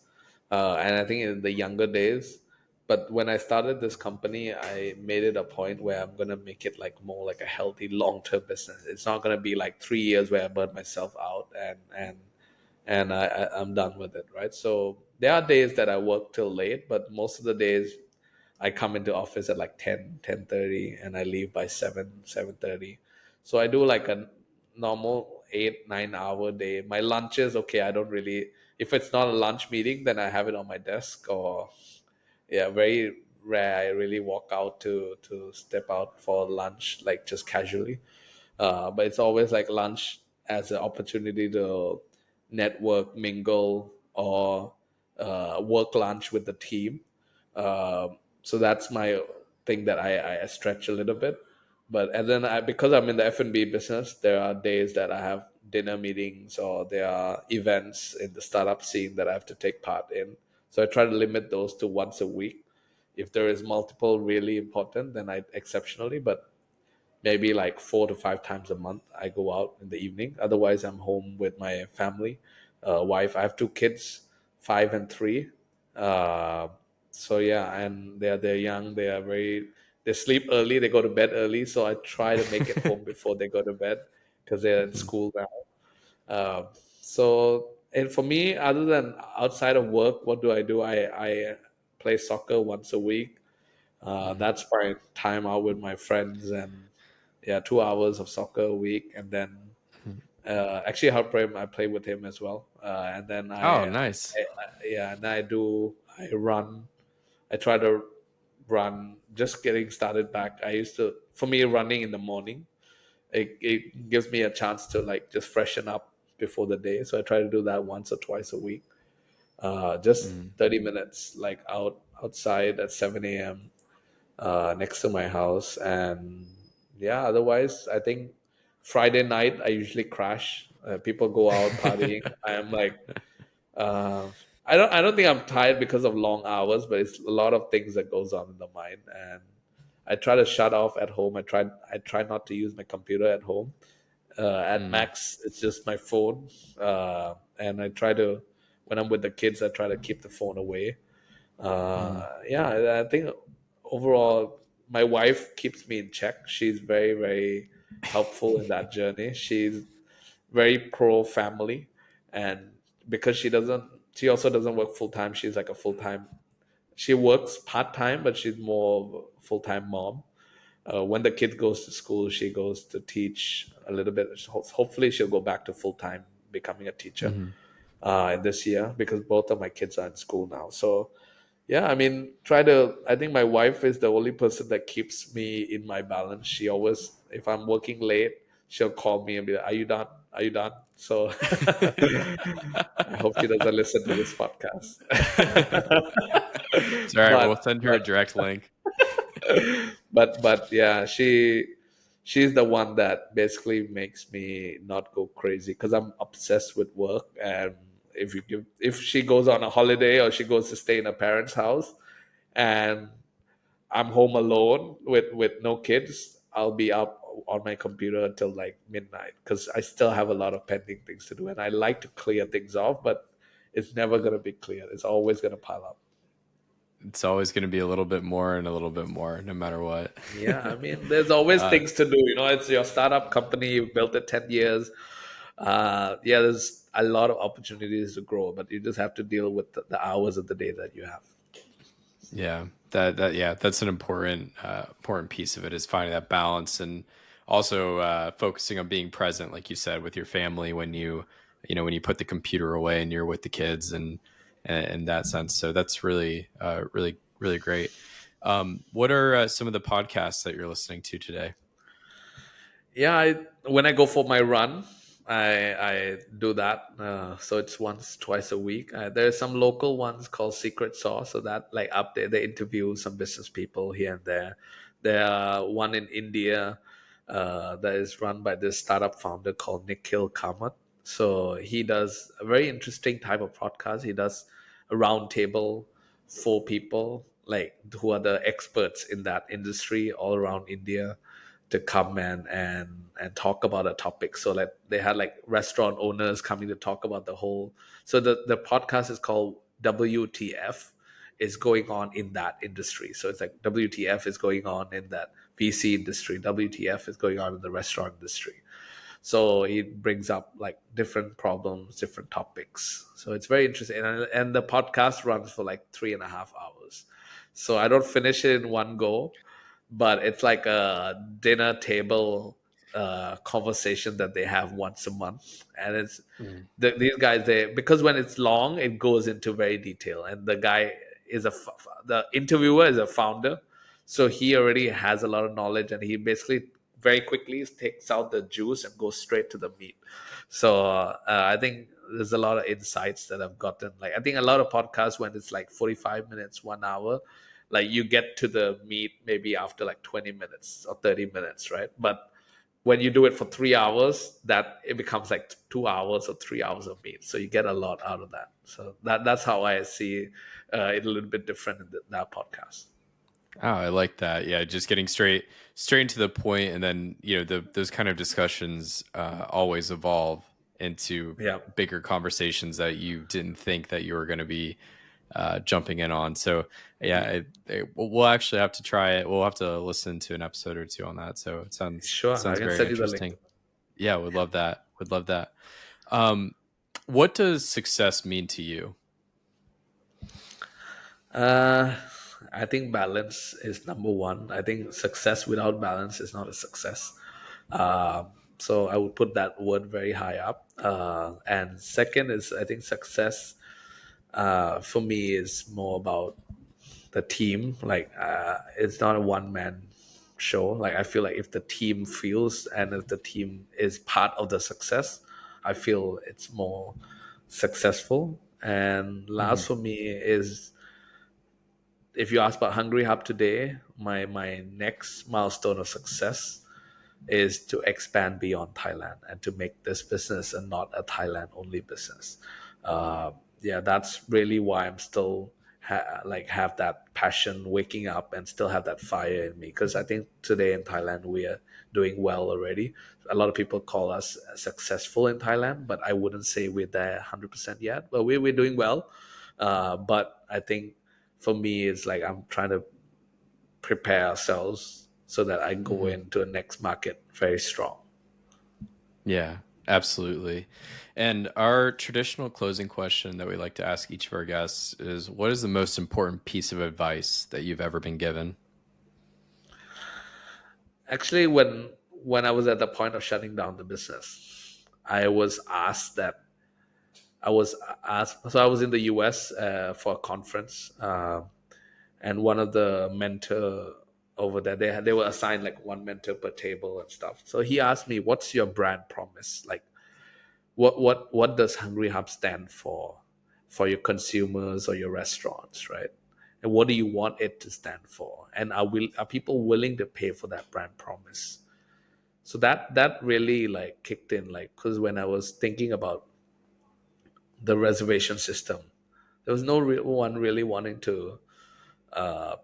A: and I think in the younger days. But when I started this company, I made it a point where I'm gonna make it like more like a healthy long-term business. It's not gonna be like 3 years where I burn myself out and I'm done with it, right? So there are days that I work till late, but most of the days I come into office at like 10:30, and I leave by 7:30. So I do like a normal 8 9 hour day. My lunches, okay, I don't really, if it's not a lunch meeting, then I have it on my desk, or yeah, very rare I really walk out to step out for lunch, like just casually. But it's always like lunch as an opportunity to network, mingle, or work lunch with the team. So that's my thing that I stretch a little bit. But and then because I'm in the F&B business, there are days that I have dinner meetings, or there are events in the startup scene that I have to take part in. So I try to limit those to once a week. If there is multiple really important, then I exceptionally, but maybe like 4 to 5 times a month I go out in the evening. Otherwise I'm home with my family, wife. I have two kids, 5 and 3. uh, so yeah, and they're young, they sleep early, they go to bed early, so I try to make it home before they go to bed because they're in school now. So and for me, other than outside of work, what do I do? I play soccer once a week. That's my time out with my friends, and yeah, 2 hours of soccer a week, and then actually help him. I play with him as well, and then
B: Oh, nice.
A: yeah, and I run. I try to run. Just getting started back. I used to, for me, running in the morning, it gives me a chance to like just freshen up before the day. So I try to do that once or twice a week. Just
B: Mm.
A: 30 minutes, like outside at 7 a.m. Next to my house. And yeah, otherwise I think Friday night I usually crash. People go out partying. I am like, uh, I don't think I'm tired because of long hours, but it's a lot of things that goes on in the mind, and I try to shut off at home. I try not to use my computer at home. At
B: Mm,
A: max, it's just my phone, and I try to when I'm with the kids, I try to keep the phone away.
B: mm.
A: Yeah, I think overall, my wife keeps me in check. She's very, very helpful in that journey. She's very pro family, and because she also doesn't work full time. She's like a full time. She works part time, but she's more full time mom. When the kid goes to school, she goes to teach a little bit. Hopefully, she'll go back to full time, becoming a teacher
B: Mhm.
A: in this year because both of my kids are in school now. So yeah, I mean, try to. I think my wife is the only person that keeps me in my balance. She always, if I'm working late, she'll call me and be like, "Are you done? Are you done?" So I hope she doesn't listen to this podcast.
B: It's all right. We'll
A: but
B: send her a
A: but
B: direct link.
A: but yeah, she's the one that basically makes me not go crazy because I'm obsessed with work. And if she goes on a holiday or she goes to stay in her parents' house and I'm home alone with no kids, I'll be up on my computer until like midnight because I still have a lot of pending things to do, and I like to clear things off, but it's never gonna be cleared. It's always gonna pile up.
B: It's always going to be a little bit more and a little bit more, no matter what.
A: Yeah, I mean, there's always
B: uh,
A: things to do. It's your startup company. You built it 10 years. Yeah, there's a lot of opportunities to grow, but you just have to deal with the hours of the day that you have.
B: yeah, yeah, that's an important piece of it is finding that balance and also focusing on being present, like you said, with your family when when you put the computer away and you're with the kids and in that sense. So that's really, really great. What are some of the podcasts that you're listening to today?
A: Yeah, when I go for my run, I do that. So it's once twice a week. There's some local ones called Secret Sauce, so that like up there they interview some business people here and there. There are one in India that is run by this startup founder called Nikhil Kamath. So he does a very interesting type of podcast. He does a round table for people like who are the experts in that industry all around India to come and talk about a topic. So like they had like restaurant owners coming to talk about the whole. So the podcast is called WTF is going on in that industry. So it's like WTF is going on in that VC industry. WTF is going on in the restaurant industry. So it brings up like different problems, different topics. So it's very interesting, and the podcast runs for like 3.5 hours. So I don't finish it in one go, but it's like a dinner table conversation that they have once a month, and it's these guys they because when it's long it goes into very detail, and the guy is the interviewer is a founder, so he already has a lot of knowledge, and he basically very quickly takes out the juice and goes straight to the meat. So I think there's a lot of insights that I've gotten. Like I think a lot of podcasts when it's like 45 minutes, 1 hour, like you get to the meat maybe after like 20 minutes or 30 minutes, right? But when you do it for 3 hours, that it becomes like 2 hours or 3 hours of meat. So you get a lot out of that. So that's how I see it a little bit different in that podcast.
B: Oh, I like that. Yeah, just getting straight into the point, and then those kind of discussions always evolve into
A: Yeah,
B: bigger conversations that you didn't think that you were going to be jumping in on. So yeah, we'll actually have to try it. We'll have to listen to an episode or two on that. So it
A: sure. I
B: sounds
A: can
B: very
A: send you the link.
B: interesting. Yeah, would love that. Would love that. Um, what does success mean to you?
A: Uh, I think balance is number one. I think success without balance is not a success. So I would put that word very high up. And second is I think success for me is more about the team. Like it's not a one man show. Like I feel like if the team feels and if the team is part of the success, I feel it's more successful. And
B: Mhm.
A: last for me is if you ask about Hungry Hub today, my next milestone of success is to expand beyond Thailand and to make this business and not a Thailand only business. yeah, that's really why I'm still like have that passion waking up and still have that fire in me, because I think today in Thailand we are doing well already. A lot of people call us successful in Thailand, but I wouldn't say we're there 100% yet, but we're doing well. But I think for me it's like I'm trying to prepare ourselves so that I go
B: Mhm.
A: into the next market very strong.
B: Yeah, absolutely. And our traditional closing question that we like to ask each of our guests is, what is the most important piece of advice that you've ever been given?
A: Actually, when I was at the point of shutting down the business, I was asked that I was asked. So I was in the U.S. For a conference, and one of the mentor over there, they were assigned like one mentor per table and stuff. So he asked me, "What's your brand promise? Like, what does Hungry Hub stand for your consumers or your restaurants, right? And what do you want it to stand for? And are people willing to pay for that brand promise?" So that really like kicked in, like, because when I was thinking about the reservation system, there was no one really wanting to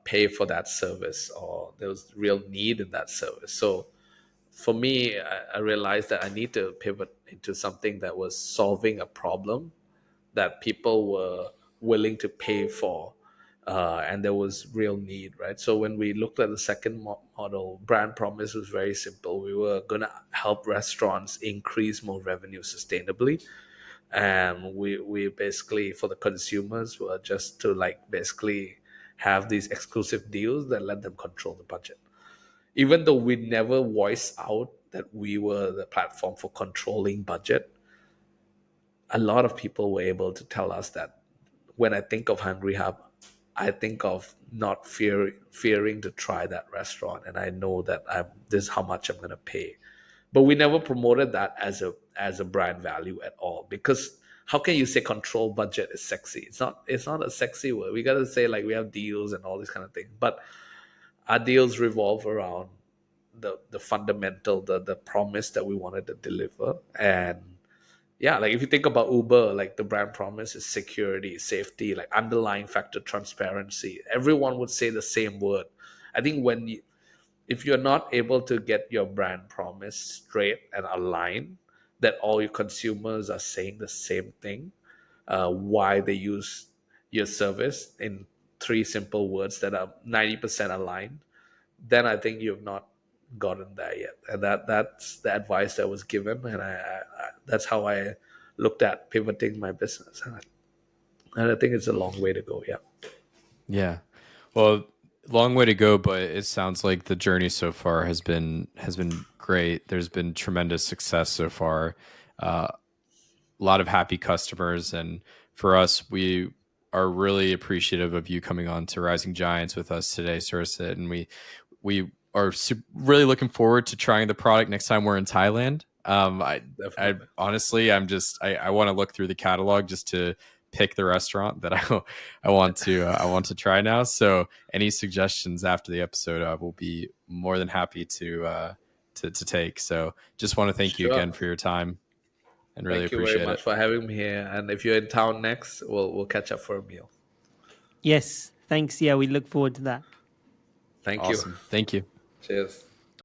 A: pay for that service, or there was real need in that service. So for me, I realized that I need to pivot into something that was solving a problem that people were willing to pay for, and there was real need, right? So when we looked at the second model, brand promise was very simple. We were going to help restaurants increase more revenue sustainably, and we basically, for the consumers, were just to like basically have these exclusive deals that let them control the budget, even though we never voiced out that we were the platform for controlling budget. A lot of people were able to tell us that when I think of Hungry Hub, I think of not fearing to try that restaurant, and I know that this is how much I'm going to pay. But we never promoted that as a brand value at all, because how can you say control budget is sexy? It's not a sexy word. We got to say like we have deals and all these kind of things, but our deals revolve around the fundamental, the promise that we wanted to deliver. And yeah, like if you think about Uber, like the brand promise is security, safety, like underlying factor, transparency. Everyone would say the same word. I think if you're not able to get your brand promise straight and aligned, that all your consumers are saying the same thing, why they use your service in three simple words that are 90% aligned, then I think you've not gotten there yet. And that's the advice that was given, and that's how I looked at pivoting my business. And I think it's a long way to go. Yeah,
B: Yeah. Well, long way to go, but it sounds like the journey so far has been great. There's been tremendous success so far. A lot of happy customers, and for us, we are really appreciative of you coming on to Rising Giants with us today, Surasit, and we are really looking forward to trying the product next time we're in Thailand. I
A: definitely.
B: honestly, I want to look through the catalog just to pick the restaurant that I want to try now. So any suggestions after the episode, I will be more than happy to take. So just want to thank you again
A: Sure.
B: for your time and really
A: Thank you very
B: appreciate
A: much
B: it.
A: for having me here. And if you're in town next, we'll catch up for a meal.
C: Yes, thanks. Yeah, we look forward to that.
A: Thank you.
B: Awesome. Thank you.
A: Cheers.